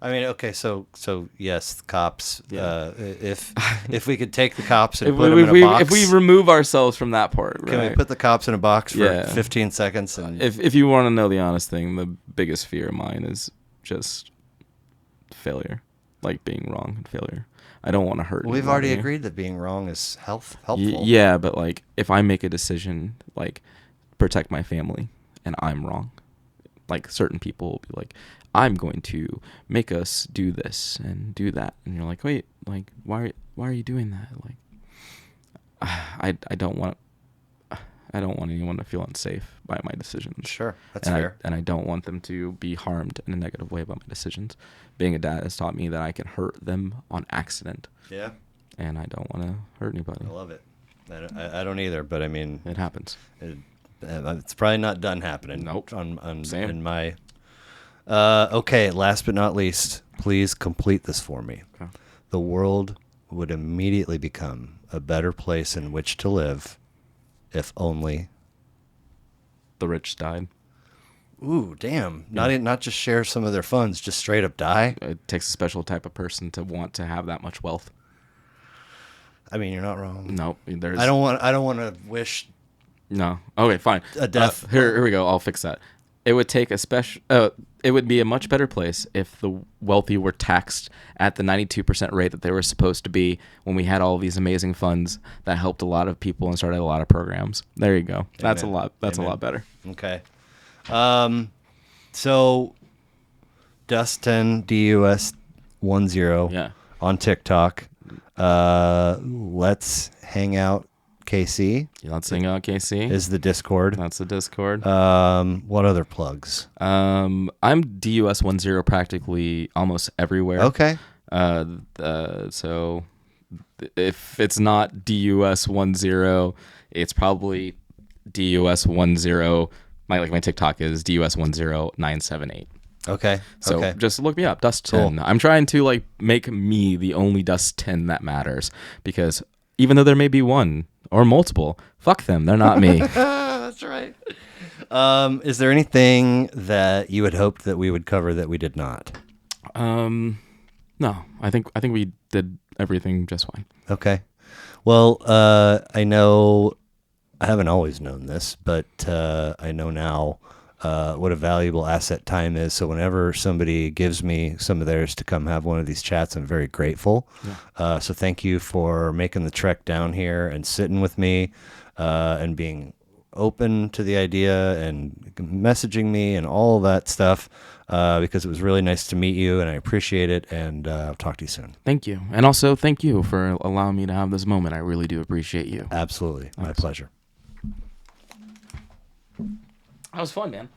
I mean, okay, so yes, the cops. Yeah. If we could take the cops and If put them in a box, if we remove ourselves from that part, right? can we put the cops in a box for Yeah. 15 seconds? And If you want to know the honest thing, the biggest fear of mine is just failure, like being wrong and failure. I don't want to hurt. we've already anybody. agreed that being wrong is helpful. Yeah, but like if I make a decision, like protect my family, and I'm wrong, like certain people will be like, I'm going to make us do this and do that, and you're like, wait, like why are you doing that? Like, I don't want anyone to feel unsafe by my decisions. Sure, that's and fair. I don't want them to be harmed in a negative way by my decisions. Being a dad has taught me that I can hurt them on accident, Yeah, and I don't want to hurt anybody. I love it. I don't either, but I mean, It happens. it's probably not done happening. Nope. On Same. in my. Okay, last but not least, please complete this for me. Okay. The world would immediately become a better place in which to live, if only. The rich died. Ooh, damn! Not just share some of their funds, just straight up die. It takes a special type of person to want to have that much wealth. I mean, you're not wrong. Nope. There's. I don't want to wish No. Okay, fine. A death. Here we go. I'll fix that. It would take a special. It would be a much better place if the wealthy were taxed at the 92% rate that they were supposed to be when we had all these amazing funds that helped a lot of people and started a lot of programs. There you go. That's Amen. a lot. That's Amen. a lot better. Okay. So Dus10 DUS10 Yeah. on TikTok. Let's hang out. KC Let's hang out, KC. is the Discord. That's the Discord. What other plugs? I'm DUS10 practically almost everywhere. Okay. So if it's not DUS10, it's probably DUS10. My TikTok is DUS10978. Okay. So okay. just look me up, Dus10. Cool. I'm trying to make me the only Dus10 that matters, because even though there may be one or multiple, fuck them. They're not me. That's right. Is there anything that you had hoped that we would cover that we did not? No, I think we did everything just fine. Okay. Well, I know I haven't always known this, but I know now what a valuable asset time is. So whenever somebody gives me some of theirs to come have one of these chats, I'm very grateful. Yeah. So thank you for making the trek down here and sitting with me and being open to the idea and messaging me and all that stuff because it was really nice to meet you and I appreciate it. And I'll talk to you soon. Thank you. And also thank you for allowing me to have this moment. I really do appreciate you. Absolutely. My pleasure. That was fun, man.